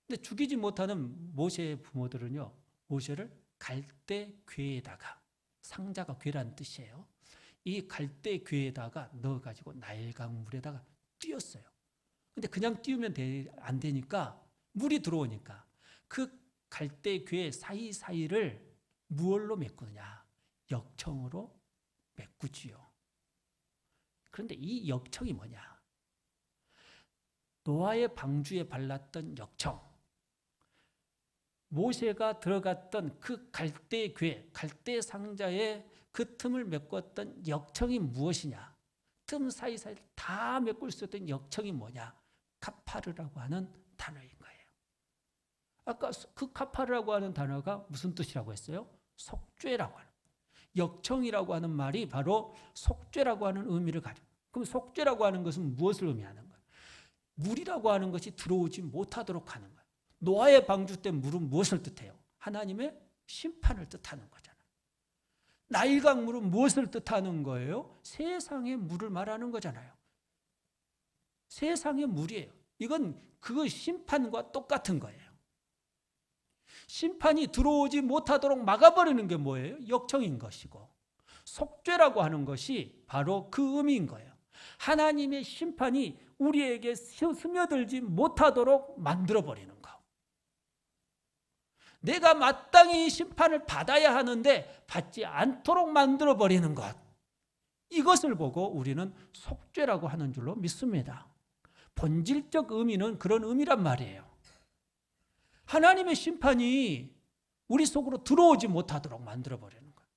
근데 죽이지 못하는 모세의 부모들은요, 모세를 갈대 궤에다가, 상자가 궤라는 뜻이에요. 이 갈대 궤에다가 넣어가지고 나일강 물에다가 띄웠어요. 근데 그냥 띄우면 안 되니까 물이 들어오니까 그 갈대 궤 사이사이를 무얼로 메꾸느냐? 역청으로 메꾸지요. 그런데 이 역청이 뭐냐? 노아의 방주에 발랐던 역청, 모세가 들어갔던 그 갈대 궤, 갈대 상자에 그 틈을 메꿨던 역청이 무엇이냐? 틈 사이사이 다 메꿀 수 있던 역청이 뭐냐? 카파르라고 하는 단어인 거예요. 아까 그 카파르라고 하는 단어가 무슨 뜻이라고 했어요? 속죄라고 하는. 역청이라고 하는 말이 바로 속죄라고 하는 의미를 가지고. 그럼 속죄라고 하는 것은 무엇을 의미하는 거예요? 물이라고 하는 것이 들어오지 못하도록 하는 거예요. 노아의 방주 때 물은 무엇을 뜻해요? 하나님의 심판을 뜻하는 거잖아요. 나일강 물은 무엇을 뜻하는 거예요? 세상의 물을 말하는 거잖아요. 세상의 물이에요. 이건 그 심판과 똑같은 거예요. 심판이 들어오지 못하도록 막아버리는 게 뭐예요? 역청인 것이고, 속죄라고 하는 것이 바로 그 의미인 거예요. 하나님의 심판이 우리에게 스며들지 못하도록 만들어버리는 거. 내가 마땅히 심판을 받아야 하는데 받지 않도록 만들어버리는 것. 이것을 보고 우리는 속죄라고 하는 줄로 믿습니다. 본질적 의미는 그런 의미란 말이에요. 하나님의 심판이 우리 속으로 들어오지 못하도록 만들어버리는 거예요.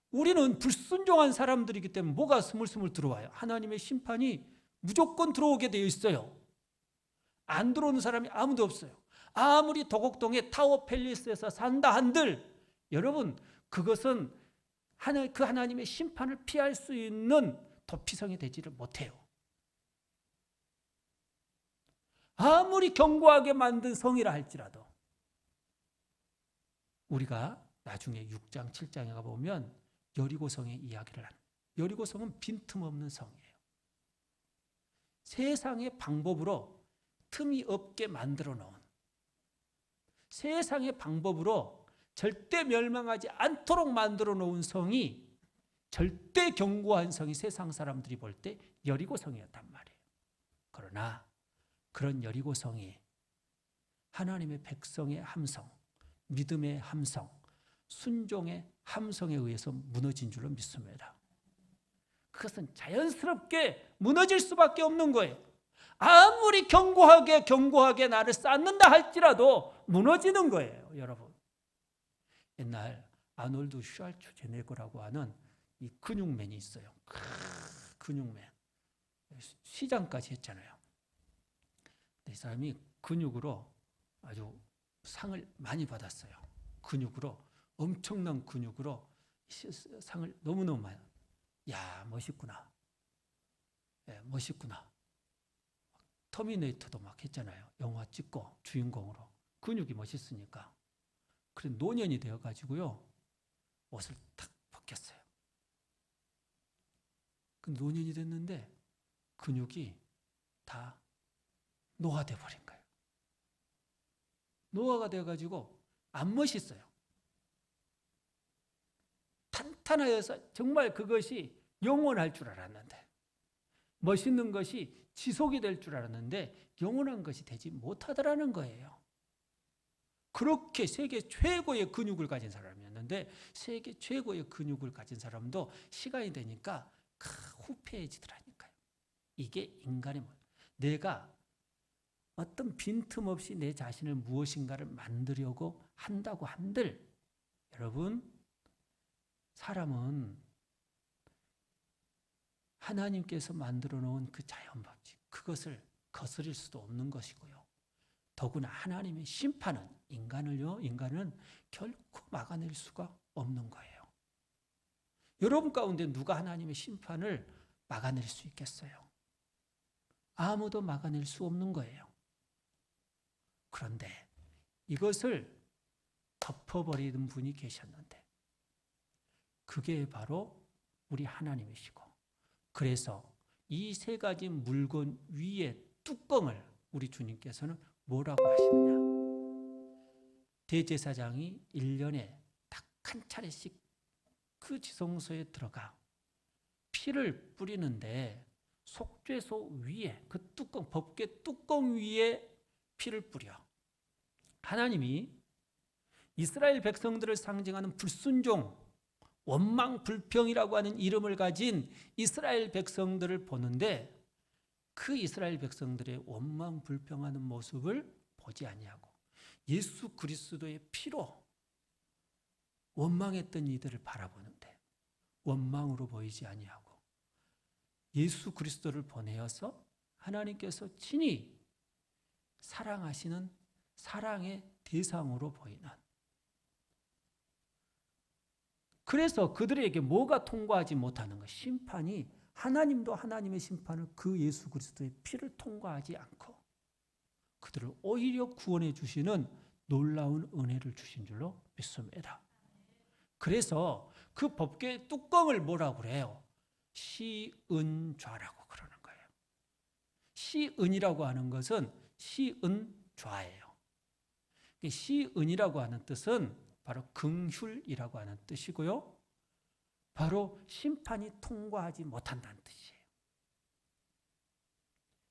우리는 불순종한 사람들이기 때문에 뭐가 스물스물 들어와요? 하나님의 심판이 무조건 들어오게 되어 있어요. 안 들어오는 사람이 아무도 없어요. 아무리 도곡동의 타워 팰리스에서 산다 한들 여러분 그것은 그 하나님의 심판을 피할 수 있는 도피성이 되지를 못해요. 아무리 견고하게 만든 성이라 할지라도 우리가 나중에 6장, 7장에 가보면 여리고성의 이야기를 합니다. 여리고성은 빈틈없는 성이에요. 세상의 방법으로 틈이 없게 만들어 놓은, 세상의 방법으로 절대 멸망하지 않도록 만들어 놓은 성이 절대 견고한 성이 세상 사람들이 볼 때 여리고성이었단 말이에요. 그러나 그런 여리고성이 하나님의 백성의 함성, 믿음의 함성, 순종의 함성에 의해서 무너진 줄로 믿습니다. 그것은 자연스럽게 무너질 수밖에 없는 거예요. 아무리 견고하게 나를 쌓는다 할지라도 무너지는 거예요, 여러분. 옛날 아놀드 슈왈츠제네거라고 하는 이 근육맨이 있어요. 근육맨. 시장까지 했잖아요. 이 사람이 근육으로 아주 상을 많이 받았어요. 근육으로, 엄청난 근육으로 상을 너무너무 많이. 야, 멋있구나. 예, 멋있구나. 터미네이터도 막 했잖아요. 영화 찍고 주인공으로. 근육이 멋있으니까. 그래 노년이 되어가지고요. 옷을 탁 벗겼어요. 그 노년이 됐는데 근육이 다 노화돼 버린 거예요. 노화가 되어가지고 안 멋있어요. 탄탄하여서 정말 그것이 영원할 줄 알았는데, 멋있는 것이 지속이 될 줄 알았는데 영원한 것이 되지 못하더라는 거예요. 그렇게 세계 최고의 근육을 가진 사람이었는데, 세계 최고의 근육을 가진 사람도 시간이 되니까 후패해지더라니까요. 이게 인간의 모습. 내가 어떤 빈틈없이 내 자신을 무엇인가를 만들려고 한다고 한들, 여러분, 사람은 하나님께서 만들어 놓은 그 자연법칙, 그것을 거스릴 수도 없는 것이고요. 더구나 하나님의 심판은 인간은 결코 막아낼 수가 없는 거예요. 여러분 가운데 누가 하나님의 심판을 막아낼 수 있겠어요? 아무도 막아낼 수 없는 거예요. 그런데 이것을 덮어버리는 분이 계셨는데, 그게 바로 우리 하나님이시고, 그래서 이 세 가지 물건 위에 뚜껑을 우리 주님께서는 뭐라고 하시느냐? 대제사장이 1년에 딱 한 차례씩 그 지성소에 들어가 피를 뿌리는데, 속죄소 위에 그 뚜껑, 법궤 뚜껑 위에 피를 뿌려. 하나님이 이스라엘 백성들을 상징하는 불순종, 원망 불평이라고 하는 이름을 가진 이스라엘 백성들을 보는데, 그 이스라엘 백성들의 원망 불평하는 모습을 보지 아니하고 예수 그리스도의 피로 원망했던 이들을 바라보는데 원망으로 보이지 아니하고 예수 그리스도를 보내어서 하나님께서 친히 사랑하시는 사랑의 대상으로 보이는, 그래서 그들에게 뭐가 통과하지 못하는 것, 심판이, 하나님도 하나님의 심판을 그 예수 그리스도의 피를 통과하지 않고 그들을 오히려 구원해 주시는 놀라운 은혜를 주신 줄로 믿습니다. 그래서 그 법궤의 뚜껑을 뭐라고 그래요? 시은좌라고 그러는 거예요. 시은이라고 하는 것은 시은좌예요. 시은이라고 하는 뜻은 바로 긍휼이라고 하는 뜻이고요. 바로 심판이 통과하지 못한다는 뜻이에요.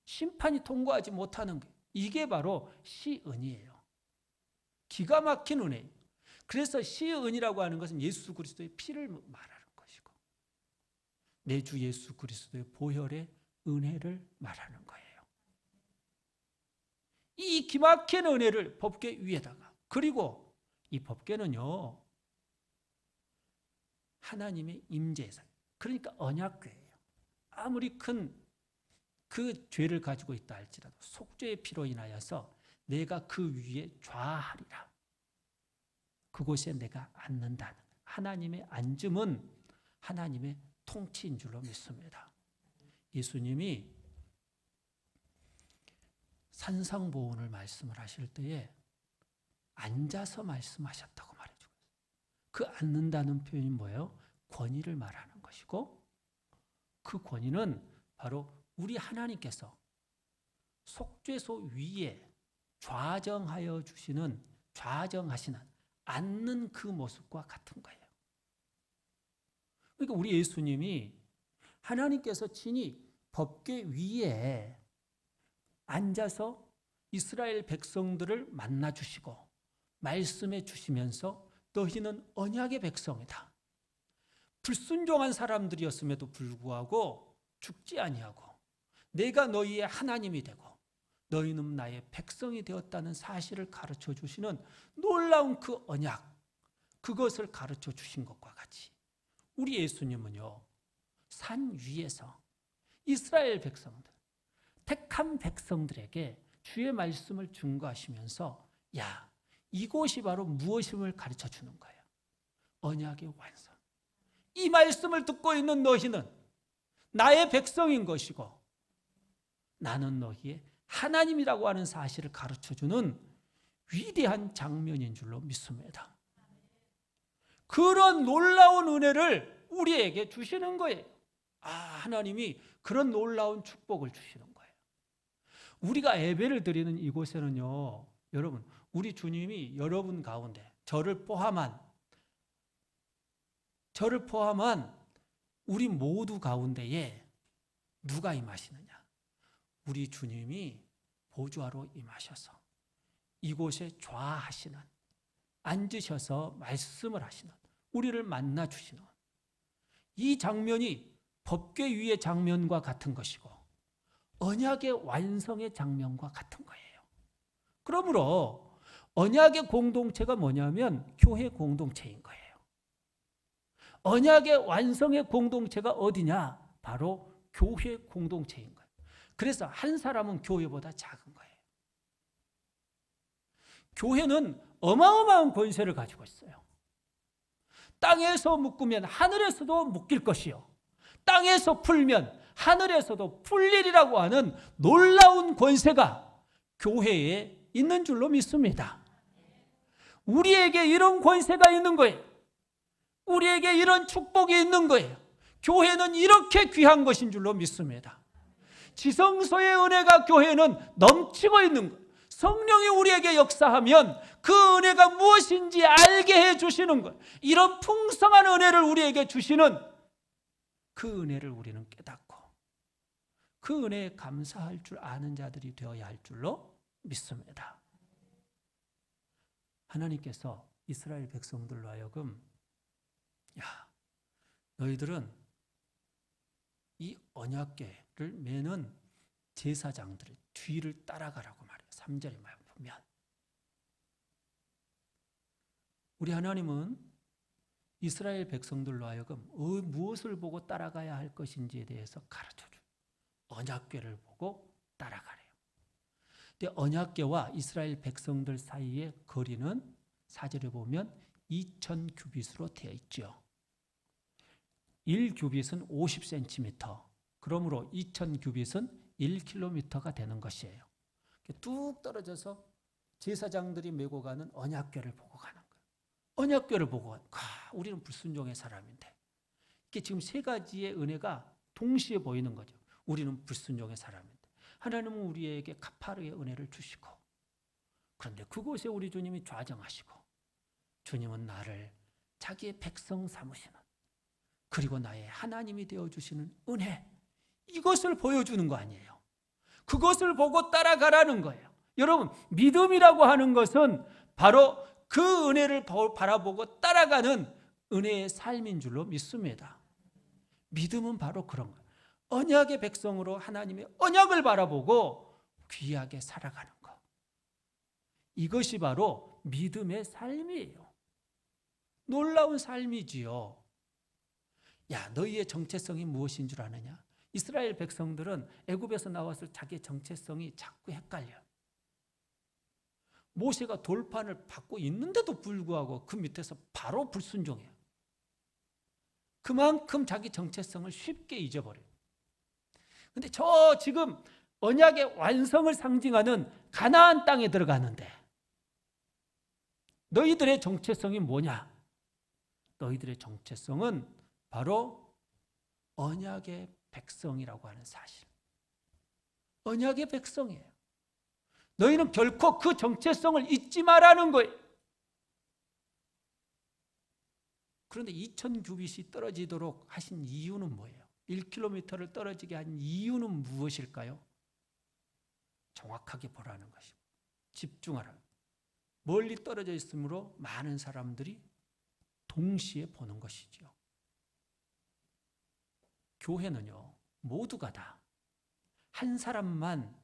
심판이 통과하지 못하는 게, 이게 바로 시은이에요. 기가 막힌 은혜예요. 그래서 시은이라고 하는 것은 예수 그리스도의 피를 말하는 것이고, 내 주 예수 그리스도의 보혈의 은혜를 말하는 거예요. 이 기막힌 은혜를 법궤 위에다가, 그리고 이 법궤는요, 하나님의 임재에서, 그러니까 언약궤예요. 아무리 큰 그 죄를 가지고 있다 할지라도 속죄의 피로 인하여서 내가 그 위에 좌하리라. 그곳에 내가 앉는다는 하나님의 앉음은 하나님의 통치인 줄로 믿습니다. 예수님이 산상보훈을 말씀을 하실 때에 앉아서 말씀하셨다고 말해주고 있어요. 그 앉는다는 표현이 뭐예요? 권위를 말하는 것이고, 그 권위는 바로 우리 하나님께서 속죄소 위에 좌정하여 주시는, 좌정하시는, 앉는 그 모습과 같은 거예요. 그러니까 우리 예수님이 하나님께서 친히 법궤 위에 앉아서 이스라엘 백성들을 만나 주시고 말씀해 주시면서 너희는 언약의 백성이다. 불순종한 사람들이었음에도 불구하고 죽지 아니하고 내가 너희의 하나님이 되고 너희는 나의 백성이 되었다는 사실을 가르쳐 주시는 놀라운 그 언약, 그것을 가르쳐 주신 것과 같이 우리 예수님은요, 산 위에서 이스라엘 백성들, 택한 백성들에게 주의 말씀을 증거하시면서 야, 이곳이 바로 무엇임을 가르쳐 주는 거예요. 언약의 완성. 이 말씀을 듣고 있는 너희는 나의 백성인 것이고 나는 너희의 하나님이라고 하는 사실을 가르쳐주는 위대한 장면인 줄로 믿습니다. 그런 놀라운 은혜를 우리에게 주시는 거예요. 하나님이 그런 놀라운 축복을 주시는 거예요. 우리가 예배를 드리는 이곳에는요, 여러분, 우리 주님이 여러분 가운데 저를 포함한 우리 모두 가운데에 누가 임하시느냐? 우리 주님이 보좌로 임하셔서 이곳에 좌하시는, 앉으셔서 말씀을 하시는, 우리를 만나 주시는 이 장면이 법궤 위의 장면과 같은 것이고 언약의 완성의 장면과 같은 거예요. 그러므로 언약의 공동체가 뭐냐면 교회 공동체인 거예요. 언약의 완성의 공동체가 어디냐? 바로 교회 공동체인 거예요. 그래서 한 사람은 교회보다 작은 거예요. 교회는 어마어마한 권세를 가지고 있어요. 땅에서 묶으면 하늘에서도 묶일 것이요, 땅에서 풀면 하늘에서도 풀리리라고 하는 놀라운 권세가 교회에 있는 줄로 믿습니다. 우리에게 이런 권세가 있는 거예요. 우리에게 이런 축복이 있는 거예요. 교회는 이렇게 귀한 것인 줄로 믿습니다. 지성소의 은혜가 교회는 넘치고 있는 거예요. 성령이 우리에게 역사하면 그 은혜가 무엇인지 알게 해주시는 거예요. 이런 풍성한 은혜를 우리에게 주시는 그 은혜를 우리는 깨닫고 그 은혜에 감사할 줄 아는 자들이 되어야 할 줄로 믿습니다. 하나님께서 이스라엘 백성들로 하여금 야, 너희들은 이 언약궤를 매는 제사장들의 뒤를 따라가라고 말해요. 3절에 보면 우리 하나님은 이스라엘 백성들로 하여금 무엇을 보고 따라가야 할 것인지에 대해서 가르쳐줘요. 언약궤를 보고 따라가래요. 근데 언약궤와 이스라엘 백성들 사이의 거리는 4절에 보면 2000규빗으로 되어 있죠. 1규빗은 50cm, 그러므로 2000규빗은 1km가 되는 것이에요. 뚝 떨어져서 제사장들이 메고 가는 언약궤를 보고 가는 거예요. 언약궤를 보고 우리는 불순종의 사람인데, 이게 지금 세 가지의 은혜가 동시에 보이는 거죠. 우리는 불순종의 사람인데 하나님은 우리에게 가파르의 은혜를 주시고, 그런데 그곳에 우리 주님이 좌정하시고 주님은 나를 자기의 백성 삼으시는, 그리고 나의 하나님이 되어주시는 은혜, 이것을 보여주는 거 아니에요. 그것을 보고 따라가라는 거예요. 여러분, 믿음이라고 하는 것은 바로 그 은혜를 바라보고 따라가는 은혜의 삶인 줄로 믿습니다. 믿음은 바로 그런 거예요. 언약의 백성으로 하나님의 언약을 바라보고 귀하게 살아가는 것, 이것이 바로 믿음의 삶이에요. 놀라운 삶이지요. 야, 너희의 정체성이 무엇인 줄 아느냐? 이스라엘 백성들은 애굽에서 나왔을 자기의 정체성이 자꾸 헷갈려요. 모세가 돌판을 받고 있는데도 불구하고 그 밑에서 바로 불순종해요. 그만큼 자기 정체성을 쉽게 잊어버려요. 근데 저 지금 언약의 완성을 상징하는 가나안 땅에 들어가는데 너희들의 정체성이 뭐냐? 너희들의 정체성은 바로 언약의 백성이라고 하는 사실. 언약의 백성이에요. 너희는 결코 그 정체성을 잊지 말라는 거예요. 그런데 2000규빗이 떨어지도록 하신 이유는 뭐예요? 1km를 떨어지게 한 이유는 무엇일까요? 정확하게 보라는 것입니다. 집중하라. 멀리 떨어져 있으므로 많은 사람들이 동시에 보는 것이죠. 교회는요, 모두가 다 한 사람만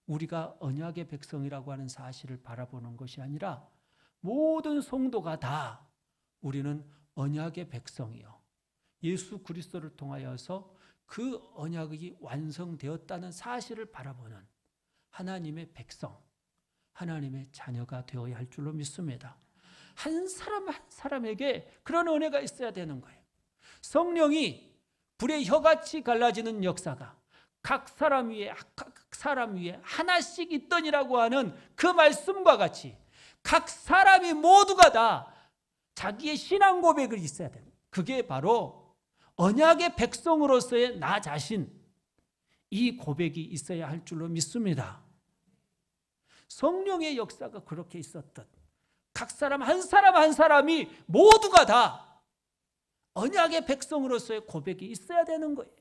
우리가 언약의 백성이라고 하는 사실을 바라보는 것이 아니라 모든 성도가 다 우리는 언약의 백성이요, 예수 그리스도를 통하여서 그 언약이 완성되었다는 사실을 바라보는 하나님의 백성, 하나님의 자녀가 되어야 할 줄로 믿습니다. 한 사람 한 사람에게 그런 은혜가 있어야 되는 거예요. 성령이 불의 혀같이 갈라지는 역사가 각 사람 위에 하나씩 있더니라고 하는 그 말씀과 같이 각 사람이 모두가 다 자기의 신앙 고백을 있어야 됩니다. 그게 바로 언약의 백성으로서의 나 자신, 이 고백이 있어야 할 줄로 믿습니다. 성령의 역사가 그렇게 있었듯 각 사람 한 사람이 모두가 다 언약의 백성으로서의 고백이 있어야 되는 거예요.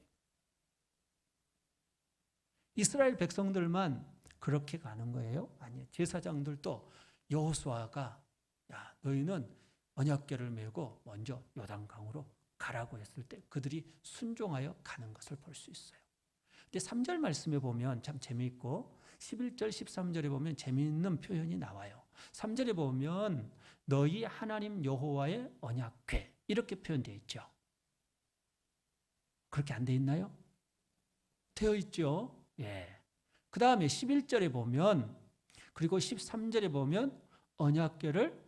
이스라엘 백성들만 그렇게 가는 거예요? 아니에요. 제사장들도 여호수아가 야, 너희는 언약궤를 메고 먼저 요단강으로 가라고 했을 때 그들이 순종하여 가는 것을 볼 수 있어요. 근데 3절 말씀에 보면 참 재미있고 11절 13절에 보면 재미있는 표현이 나와요. 3절에 보면 너희 하나님 여호와의 언약궤 이렇게 표현되어 있죠. 그렇게 안 돼 있나요? 되어 있죠. 예. 그 다음에 11절에 보면 그리고 13절에 보면 언약궤를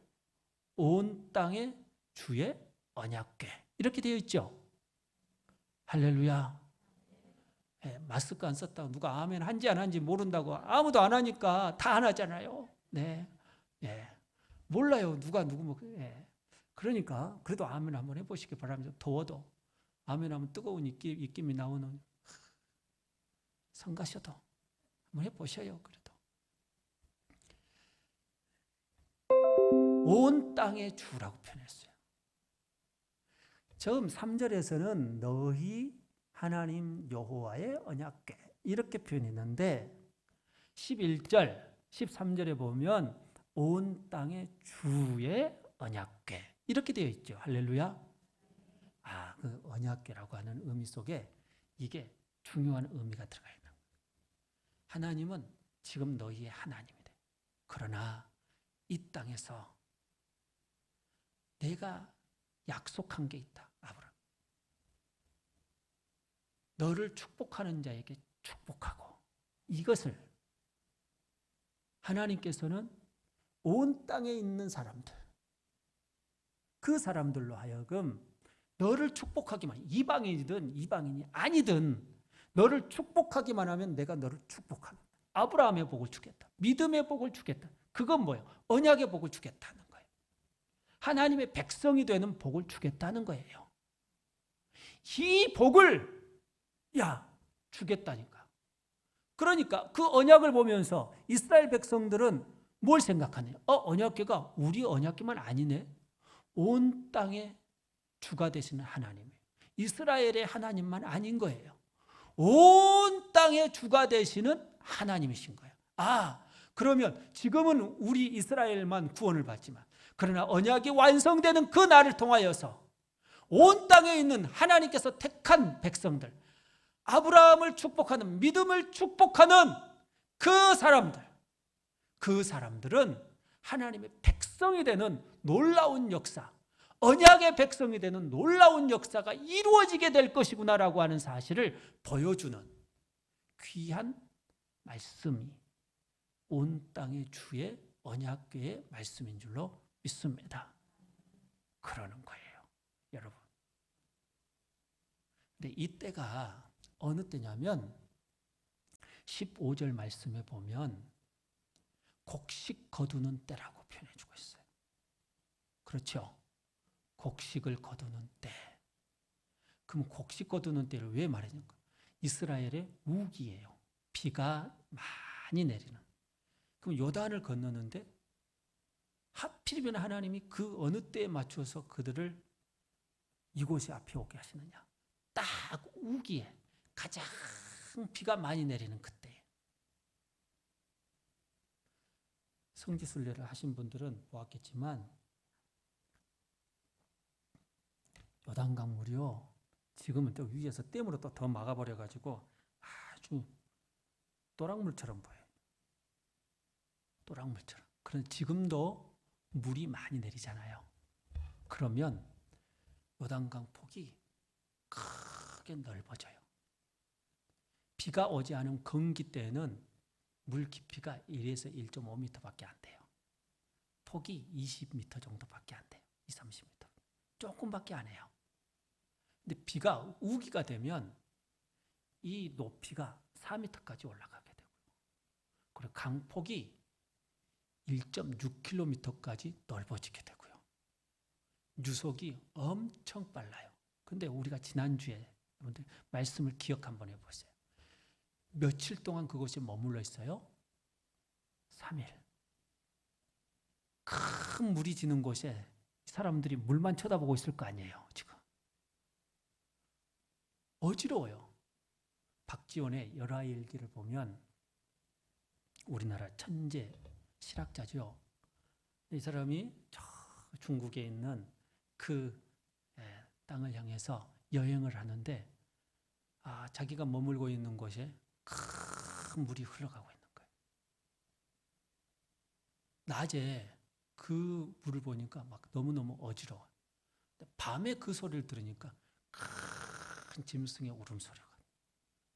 온 땅의 주의 언약궤 이렇게 되어 있죠. 할렐루야. 예, 마스크 안 썼다고 누가 아멘 한지 안 한지 모른다고 아무도 안 하니까 다 안 하잖아요. 네. 예. 몰라요. 누가 누구 뭐. 예. 그러니까 그래도 아멘 한번 해보시기 바랍니다. 더워도 아멘 하면 뜨거운 입김이 나오는 성가셔도 한번 해보셔요. 그래도 온 땅의 주라고 표현했어요. 처음 3절에서는 너희 하나님 여호와의 언약궤 이렇게 표현했는데 11절 13절에 보면 온 땅의 주의 언약궤 이렇게 되어 있죠. 할렐루야. 그 언약궤라고 하는 의미 속에 이게 중요한 의미가 들어가 있는 거예요. 하나님은 지금 너희의 하나님이래. 그러나 이 땅에서 내가 약속한 게 있다. 아브라함. 너를 축복하는 자에게 축복하고 이것을 하나님께서는 온 땅에 있는 사람들, 그 사람들로 하여금 너를 축복하기만, 이방인이든 이방인이 아니든 너를 축복하기만 하면 내가 너를 축복하겠다. 아브라함의 복을 주겠다. 믿음의 복을 주겠다. 그건 뭐예요? 언약의 복을 주겠다는 거예요. 하나님의 백성이 되는 복을 주겠다는 거예요. 이 복을 주겠다니까. 그러니까 그 언약을 보면서 이스라엘 백성들은 뭘 생각하네요? 언약궤가 우리 언약궤만 아니네. 온 땅의 주가 되시는 하나님, 이스라엘의 하나님만 아닌 거예요. 온 땅의 주가 되시는 하나님이신 거예요. 그러면 지금은 우리 이스라엘만 구원을 받지만 그러나 언약이 완성되는 그 날을 통하여서 온 땅에 있는 하나님께서 택한 백성들, 아브라함을 축복하는, 믿음을 축복하는 그 사람들은 하나님의 백성이 되는 놀라운 역사, 언약의 백성이 되는 놀라운 역사가 이루어지게 될 것이구나라고 하는 사실을 보여주는 귀한 말씀이 온 땅의 주의 언약궤의 말씀인 줄로 믿습니다. 그러는 거예요, 여러분. 근데 이때가 어느 때냐면 15절 말씀에 보면 곡식 거두는 때라고 표현해주고 있어요. 그렇죠? 곡식을 거두는 때. 그럼 곡식 거두는 때를 왜 말했는가? 이스라엘의 우기예요. 비가 많이 내리는. 그럼 요단을 건너는데 하필이면 하나님이 그 어느 때에 맞춰서 그들을 이곳에 앞에 오게 하시느냐? 딱 우기에 가장 비가 많이 내리는 그때. 성지순례를 하신 분들은 보았겠지만 요단강 물이요, 지금은 또 위에서 댐으로 또 더 막아버려가지고 아주 또랑물처럼 보여요. 또랑물처럼. 그런데 지금도 물이 많이 내리잖아요. 그러면 요단강 폭이 크게 넓어져요. 비가 오지 않은 건기 때에는 물 깊이가 1에서 1.5m밖에 안 돼요. 폭이 20m 정도밖에 안 돼요. 20, 30m. 조금밖에 안 해요. 근데 비가 우기가 되면 이 높이가 4m까지 올라가게 되고요. 그리고 강폭이 1.6km까지 넓어지게 되고요. 유속이 엄청 빨라요. 근데 우리가 지난주에 여러분들 말씀을 기억 한번 해보세요. 며칠 동안 그곳에 머물러 있어요? 3일. 큰 물이 지는 곳에 사람들이 물만 쳐다보고 있을 거 아니에요, 지금. 어지러워요. 박지원의 열하일기를 보면 우리나라 천재 실학자죠. 이 사람이 저 중국에 있는 그 땅을 향해서 여행을 하는데 자기가 머물고 있는 곳에 큰 물이 흘러가고 있는 거예요. 낮에 그 물을 보니까 막 너무너무 어지러워. 밤에 그 소리를 들으니까 큰 짐승의 울음소리가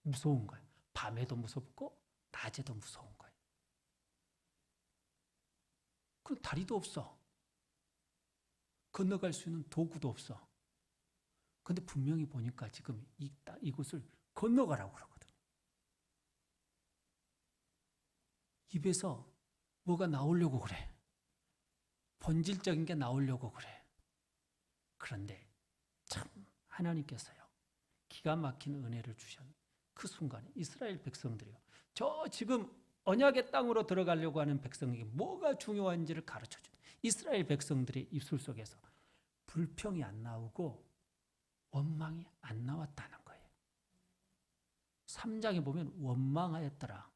무서운 거예요. 밤에도 무섭고 낮에도 무서운 거예요. 그 다리도 없어. 건너갈 수 있는 도구도 없어. 근데 분명히 보니까 지금 이곳을 건너가라고 그러거든요. 입에서 뭐가 나오려고 그래. 본질적인 게 나오려고 그래. 그런데 참 하나님께서요, 기가 막힌 은혜를 주셨는데 그 순간에 이스라엘 백성들이요, 저 지금 언약의 땅으로 들어가려고 하는 백성에게 뭐가 중요한지를 가르쳐준 이스라엘 백성들의 입술 속에서 불평이 안 나오고 원망이 안 나왔다는 거예요. 3장에 보면 원망하였더라,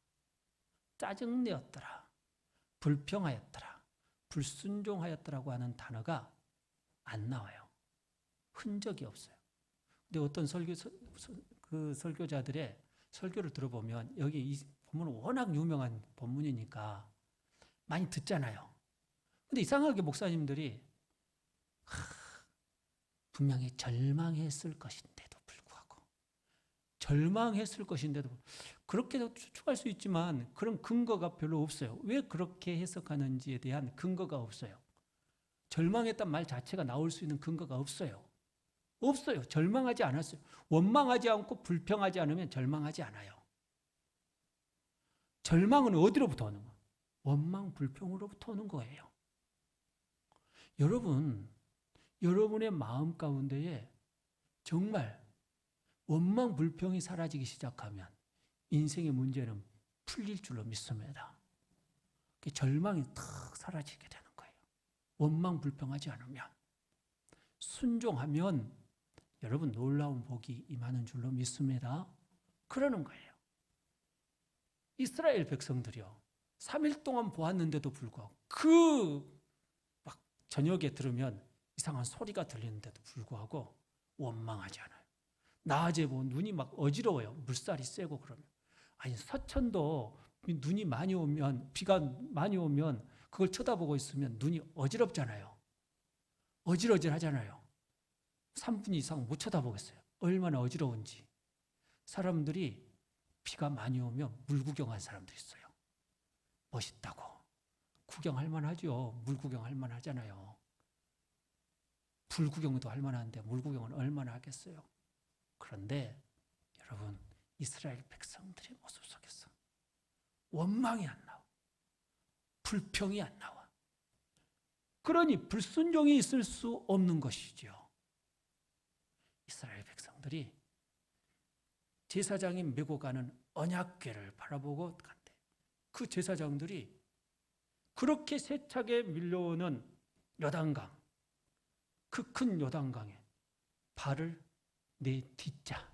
짜증내었더라, 불평하였더라, 불순종하였더라고 하는 단어가 안 나와요. 흔적이 없어요. 근데 어떤 설교자들의 설교를 들어보면 여기 이 본문은 워낙 유명한 본문이니까 많이 듣잖아요. 근데 이상하게 목사님들이 분명히 절망했을 것인데도 불구하고, 절망했을 것인데도 그렇게도 추측할 수 있지만 그런 근거가 별로 없어요. 왜 그렇게 해석하는지에 대한 근거가 없어요. 절망했단 말 자체가 나올 수 있는 근거가 없어요. 없어요. 절망하지 않았어요. 원망하지 않고 불평하지 않으면 절망하지 않아요. 절망은 어디로부터 오는 거예요? 원망, 불평으로부터 오는 거예요. 여러분, 여러분의 마음 가운데에 정말 원망, 불평이 사라지기 시작하면 인생의 문제는 풀릴 줄로 믿습니다. 절망이 탁 사라지게 되는 거예요. 원망, 불평하지 않으면. 순종하면 여러분 놀라운 복이 임하는 줄로 믿습니다. 그러는 거예요. 이스라엘 백성들이요, 3일 동안 보았는데도 불구하고 막 저녁에 들으면 이상한 소리가 들리는데도 불구하고 원망하지 않아요. 낮에 보면 눈이 막 어지러워요. 물살이 세고 그러면. 아니, 서천도 눈이 많이 오면, 비가 많이 오면 그걸 쳐다보고 있으면 눈이 어지럽잖아요. 어질어질하잖아요. 3분 이상 못 쳐다보겠어요. 얼마나 어지러운지. 사람들이 비가 많이 오면 물 구경한 사람도 있어요. 멋있다고. 구경할 만하죠. 물 구경할 만하잖아요. 불 구경도 할 만한데 물 구경은 얼마나 하겠어요. 그런데 여러분, 이스라엘 백성들의 모습 속에서 원망이 안 나와. 불평이 안 나와. 그러니 불순종이 있을 수 없는 것이죠. 이스라엘 백성들이 제사장이 메고 가는 언약궤를 바라보고 간대. 그 제사장들이 그렇게 세차게 밀려오는 요단강, 그 큰 요단강에 발을 내딛자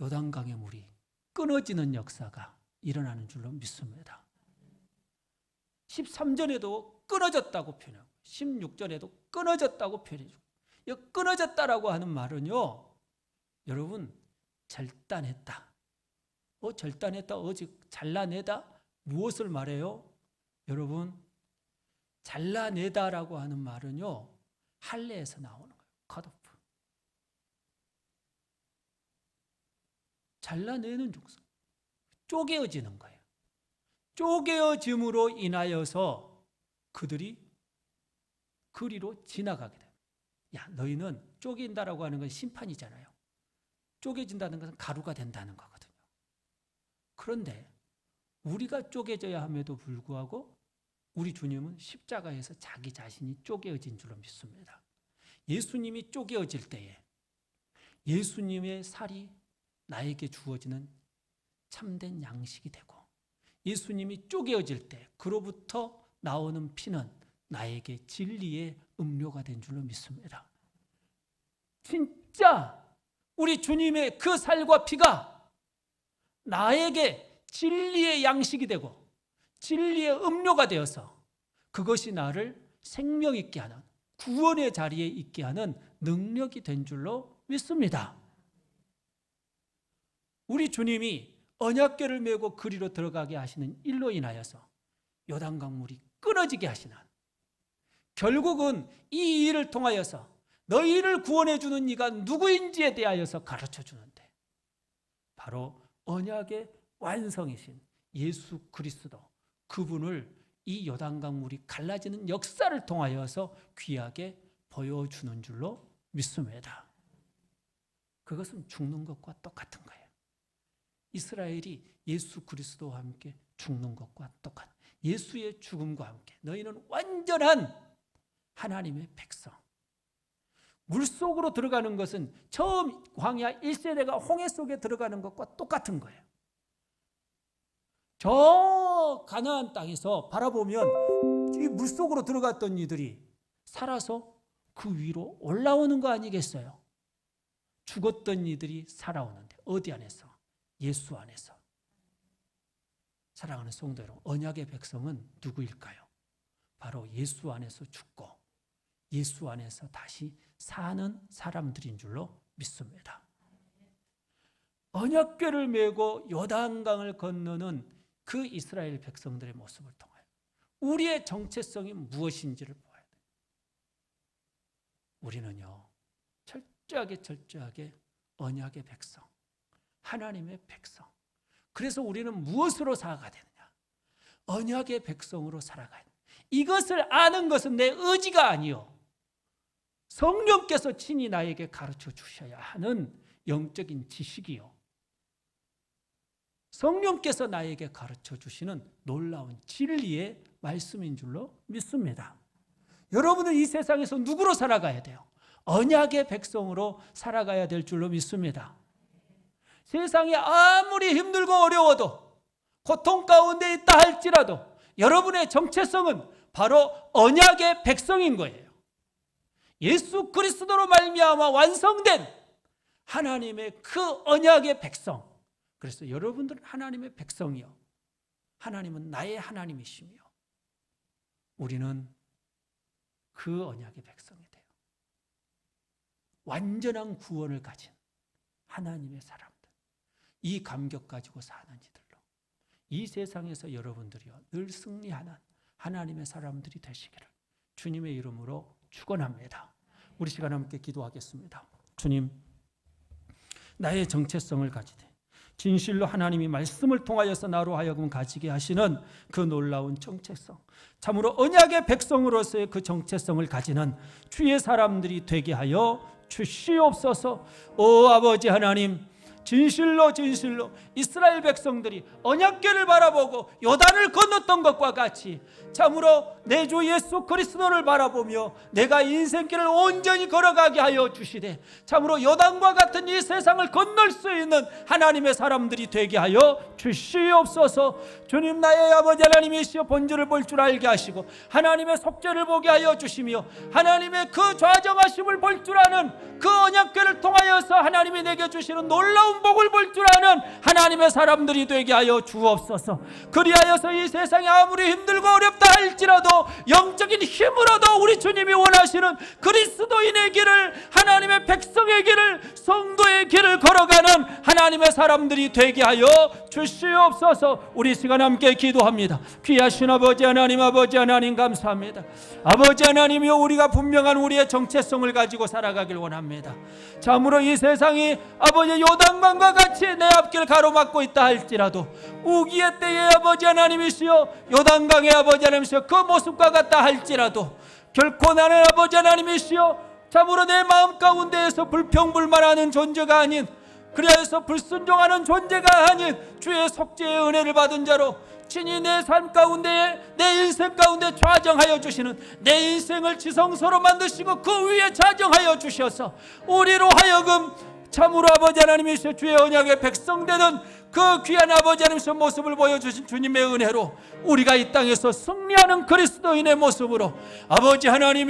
요단강의 물이 끊어지는 역사가 일어나는 줄로 믿습니다. 13절에도 끊어졌다고 표현하고 16절에도 끊어졌다고 표현해주고, 이 끊어졌다라고 하는 말은요, 여러분, 절단했다. 절단했다, 잘라내다, 무엇을 말해요? 여러분, 잘라내다라고 하는 말은요, 할례에서 나오는 거예요. 컷오프. 잘라내는 중성, 쪼개어지는 거예요. 쪼개어짐으로 인하여서 그들이 그리로 지나가게 돼요. 야, 너희는 쪼개진다라고 하는 건 심판이잖아요. 쪼개진다는 것은 가루가 된다는 거거든요. 그런데 우리가 쪼개져야 함에도 불구하고 우리 주님은 십자가에서 자기 자신이 쪼개어진 줄로 믿습니다. 예수님이 쪼개어질 때에 예수님의 살이 나에게 주어지는 참된 양식이 되고, 예수님이 쪼개어질 때 그로부터 나오는 피는 나에게 진리의 음료가 된 줄로 믿습니다. 진짜 우리 주님의 그 살과 피가 나에게 진리의 양식이 되고 진리의 음료가 되어서 그것이 나를 생명 있게 하는, 구원의 자리에 있게 하는 능력이 된 줄로 믿습니다. 우리 주님이 언약궤를 메고 그리로 들어가게 하시는 일로 인하여서 요단강물이 끊어지게 하시는, 결국은 이 일을 통하여서 너희를 구원해 주는 이가 누구인지에 대하여서 가르쳐 주는데, 바로 언약의 완성이신 예수 그리스도, 그분을 이 요단강물이 갈라지는 역사를 통하여서 귀하게 보여주는 줄로 믿습니다. 그것은 죽는 것과 똑같은 거예요. 이스라엘이 예수 그리스도와 함께 죽는 것과 똑같은, 예수의 죽음과 함께 너희는 완전한 하나님의 백성. 물속으로 들어가는 것은 처음 광야 1세대가 홍해 속에 들어가는 것과 똑같은 거예요. 저 가나안 땅에서 바라보면 이 물속으로 들어갔던 이들이 살아서 그 위로 올라오는 거 아니겠어요? 죽었던 이들이 살아오는데 어디 안에서? 예수 안에서. 사랑하는 성도 여러분, 언약의 백성은 누구일까요? 바로 예수 안에서 죽고 예수 안에서 다시 사는 사람들인 줄로 믿습니다. 언약궤를 메고 요단강을 건너는 그 이스라엘 백성들의 모습을 통하여 우리의 정체성이 무엇인지를 보아야 돼요. 우리는요, 철저하게 언약의 백성, 하나님의 백성. 그래서 우리는 무엇으로 살아가야 되느냐? 언약의 백성으로 살아가야 돼요. 이것을 아는 것은 내 의지가 아니요, 성령께서 친히 나에게 가르쳐 주셔야 하는 영적인 지식이요, 성령께서 나에게 가르쳐 주시는 놀라운 진리의 말씀인 줄로 믿습니다. 여러분은 이 세상에서 누구로 살아가야 돼요? 언약의 백성으로 살아가야 될 줄로 믿습니다. 세상이 아무리 힘들고 어려워도, 고통 가운데 있다 할지라도 여러분의 정체성은 바로 언약의 백성인 거예요. 예수 그리스도로 말미암아 완성된 하나님의 그 언약의 백성. 그래서 여러분들은 하나님의 백성이요, 하나님은 나의 하나님이시며 우리는 그 언약의 백성이 돼요. 완전한 구원을 가진 하나님의 사람들, 이 감격 가지고 사는 이들로 이 세상에서 여러분들이요 늘 승리하는 하나님의 사람들이 되시기를 주님의 이름으로 축원합니다. 우리 시간 함께 기도하겠습니다. 주님, 나의 정체성을 가지되 진실로 하나님이 말씀을 통하여서 나로 하여금 가지게 하시는 그 놀라운 정체성, 참으로 언약의 백성으로서의 그 정체성을 가지는 주의 사람들이 되게 하여 주시옵소서. 오 아버지 하나님, 진실로 이스라엘 백성들이 언약궤를 바라보고 요단을 건넜던 것과 같이 참으로 내 주 예수 그리스도를 바라보며 내가 인생길을 온전히 걸어가게 하여 주시되 참으로 요단과 같은 이 세상을 건널 수 있는 하나님의 사람들이 되게 하여 주시옵소서. 주님, 나의 아버지 하나님이시여, 본질을 볼 줄 알게 하시고 하나님의 속죄를 보게 하여 주시며 하나님의 그 좌정하심을 볼 줄 아는 그 언약궤를 통하여서 하나님이 내게 주시는 놀라운 복을 볼 줄 아는 하나님의 사람들이 되게 하여 주옵소서. 그리하여서 이 세상이 아무리 힘들고 어렵다 할지라도 영적인 힘으로도 우리 주님이 원하시는 그리스도인의 길을, 하나님의 백성의 길을, 성도의 길을 걸어가는 하나님의 사람들이 되게 하여 주시옵소서. 우리 시간 함께 기도합니다. 귀하신 아버지 하나님 감사합니다. 아버지 하나님이여, 우리가 분명한 우리의 정체성을 가지고 살아가길 원합니다. 참으로 이 세상이 아버지 요단강과 같이 내 앞길 가로막고 있다 할지라도 우기의 때에 아버지 하나님이시여, 요단강의 아버지 하나님이시여, 그 모습과 같다 할지라도 결코 나는 아버지 하나님이시여 참으로 내 마음 가운데에서 불평불만하는 존재가 아닌, 그래서 불순종하는 존재가 아닌 주의 속죄의 은혜를 받은 자로 친히 내 삶 가운데에, 내 인생 가운데 좌정하여 주시는, 내 인생을 지성소로 만드시고 그 위에 좌정하여 주셔서 우리로 하여금 참으로 아버지 하나님이시여 주의 언약의 백성 되는 그 귀한 아버지 하나님의 모습을 보여주신 주님의 은혜로 우리가 이 땅에서 승리하는 그리스도인의 모습으로 아버지 하나님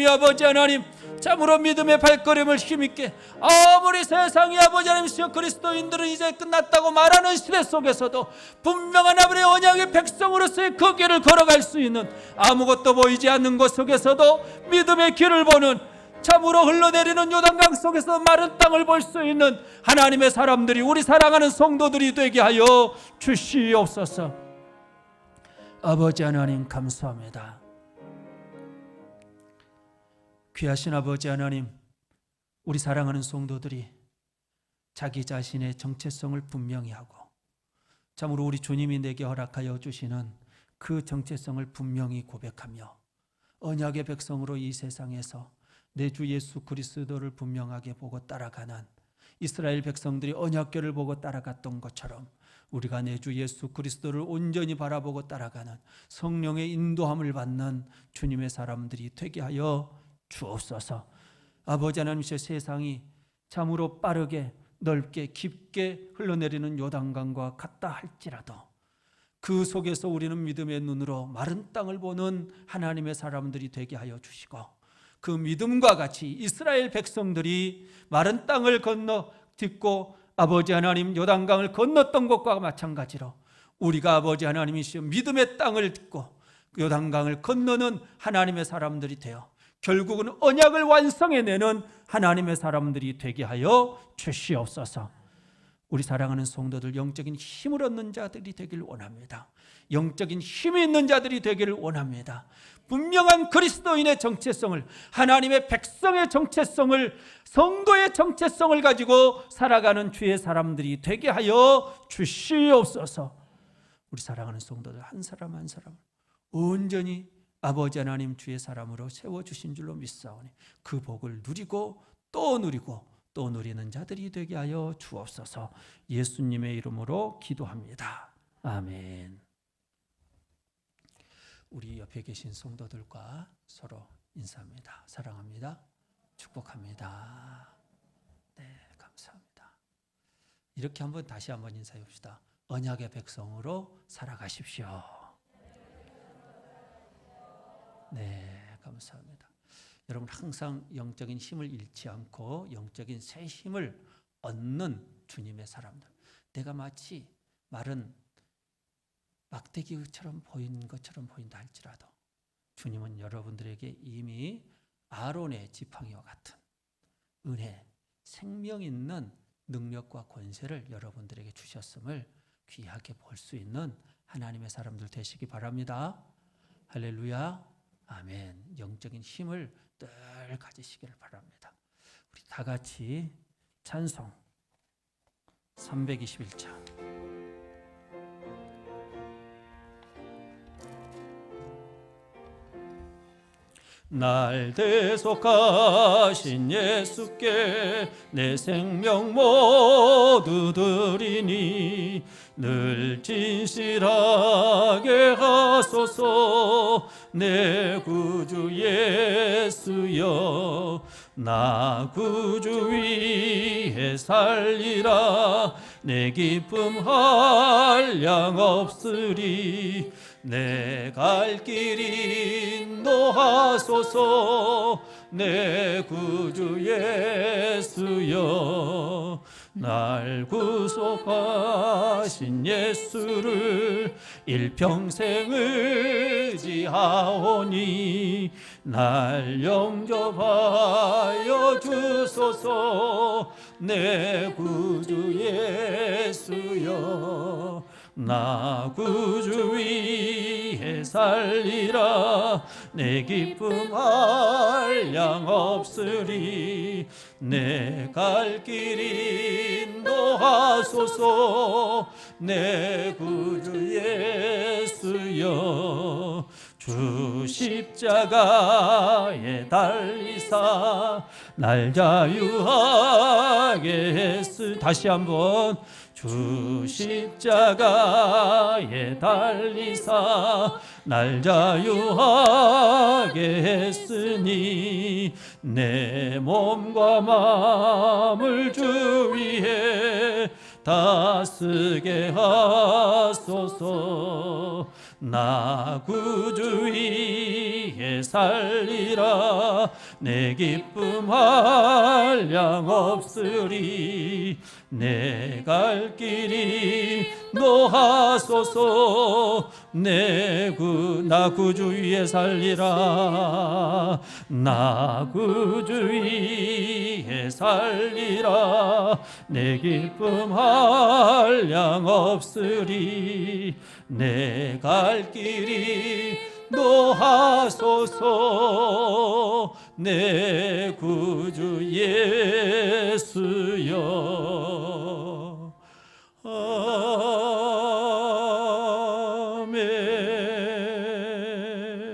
참으로 믿음의 발걸음을 힘있게, 아무리 세상이 아버지 하나님이시여 그리스도인들은 이제 끝났다고 말하는 시대 속에서도 분명한 아버지의 언약의 백성으로서의 그 길을 걸어갈 수 있는, 아무것도 보이지 않는 곳 속에서도 믿음의 길을 보는, 참으로 흘러내리는 요단강 속에서 마른 땅을 볼 수 있는 하나님의 사람들이, 우리 사랑하는 성도들이 되게 하여 주시옵소서. 아버지 하나님 감사합니다. 귀하신 아버지 하나님, 우리 사랑하는 성도들이 자기 자신의 정체성을 분명히 하고 참으로 우리 주님이 내게 허락하여 주시는 그 정체성을 분명히 고백하며 언약의 백성으로 이 세상에서 내 주 예수 그리스도를 분명하게 보고 따라가는 이스라엘 백성들이 언약궤를 보고 따라갔던 것처럼 우리가 내 주 예수 그리스도를 온전히 바라보고 따라가는 성령의 인도함을 받는 주님의 사람들이 되게 하여 주옵소서. 아버지 하나님이시여, 세상이 참으로 빠르게 넓게 깊게 흘러내리는 요단강과 같다 할지라도 그 속에서 우리는 믿음의 눈으로 마른 땅을 보는 하나님의 사람들이 되게 하여 주시고, 그 믿음과 같이 이스라엘 백성들이 마른 땅을 건너 딛고 아버지 하나님 요단강을 건넜던 것과 마찬가지로 우리가 아버지 하나님이시여 믿음의 땅을 딛고 요단강을 건너는 하나님의 사람들이 되어 결국은 언약을 완성해내는 하나님의 사람들이 되게 하여 주시옵소서. 우리 사랑하는 성도들, 영적인 힘을 얻는 자들이 되길 원합니다. 영적인 힘이 있는 자들이 되기를 원합니다. 분명한 그리스도인의 정체성을, 하나님의 백성의 정체성을, 성도의 정체성을 가지고 살아가는 주의 사람들이 되게 하여 주시옵소서. 우리 사랑하는 성도들 한 사람 한 사람 온전히 아버지 하나님 주의 사람으로 세워주신 줄로 믿사오니 그 복을 누리고 또 누리고 또 누리는 자들이 되게 하여 주옵소서. 예수님의 이름으로 기도합니다. 아멘. 우리 옆에 계신 성도들과 서로 인사합니다. 사랑합니다. 축복합니다. 네, 감사합니다. 이렇게 다시 한번 인사해 봅시다. 언약의 백성으로 살아가십시오. 네, 감사합니다. 여러분 항상 영적인 힘을 잃지 않고 영적인 새 힘을 얻는 주님의 사람들. 내가 마치 마른 막대기처럼 보이는 것처럼 보인다 할지라도 주님은 여러분들에게 이미 아론의 지팡이와 같은 은혜, 생명 있는 능력과 권세를 여러분들에게 주셨음을 귀하게 볼 수 있는 하나님의 사람들 되시기 바랍니다. 할렐루야, 아멘. 영적인 힘을 늘 가지시기를 바랍니다. 우리 다 같이 찬송 321장 날 대속하신 예수께 내 생명 모두 드리니 늘 진실하게 하소서. 내 구주 예수여, 나 구주 위에 살리라. 내 기쁨 한량 없으리. 내 갈 길 인도하소서. 내 구주 예수여, 날 구속하신 예수를 일평생 의지하오니 날 영접하여 주소서. 내 구주 예수여, 나 구주 위에 살리라. 내 기쁨 한량 없으리. 내 갈 길 인도하소서. 내 구주 예수여, 주 십자가에 달리사 날 자유하게 했으. 다시 한번. 주 십자가에 달리사 날 자유하게 했으니 내 몸과 마음을 주 위에 다스게 하소서. 나 구주 위에 살리라. 내 기쁨 한량 없으리. 내 갈 길이 노하소서. 나 구주 위에 살리라. 나 구주 위에 살리라. 내 기쁨 한량 없으리. 내 갈 길이 노하소서. 내 구주 예수여.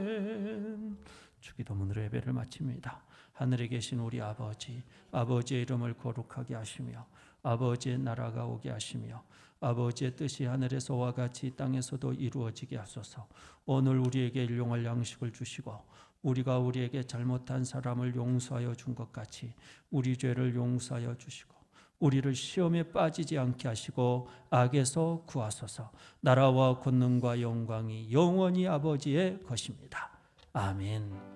아멘. 주기도문으로 예배를 마칩니다. 하늘에 계신 우리 아버지, 아버지의 이름을 거룩하게 하시며 아버지의 나라가 오게 하시며 아버지의 뜻이 하늘에서와 같이 땅에서도 이루어지게 하소서. 오늘 우리에게 일용할 양식을 주시고 우리가 우리에게 잘못한 사람을 용서하여 준 것 같이 우리 죄를 용서하여 주시고 우리를 시험에 빠지지 않게 하시고 악에서 구하소서. 나라와 권능과 영광이 영원히 아버지의 것입니다. 아멘.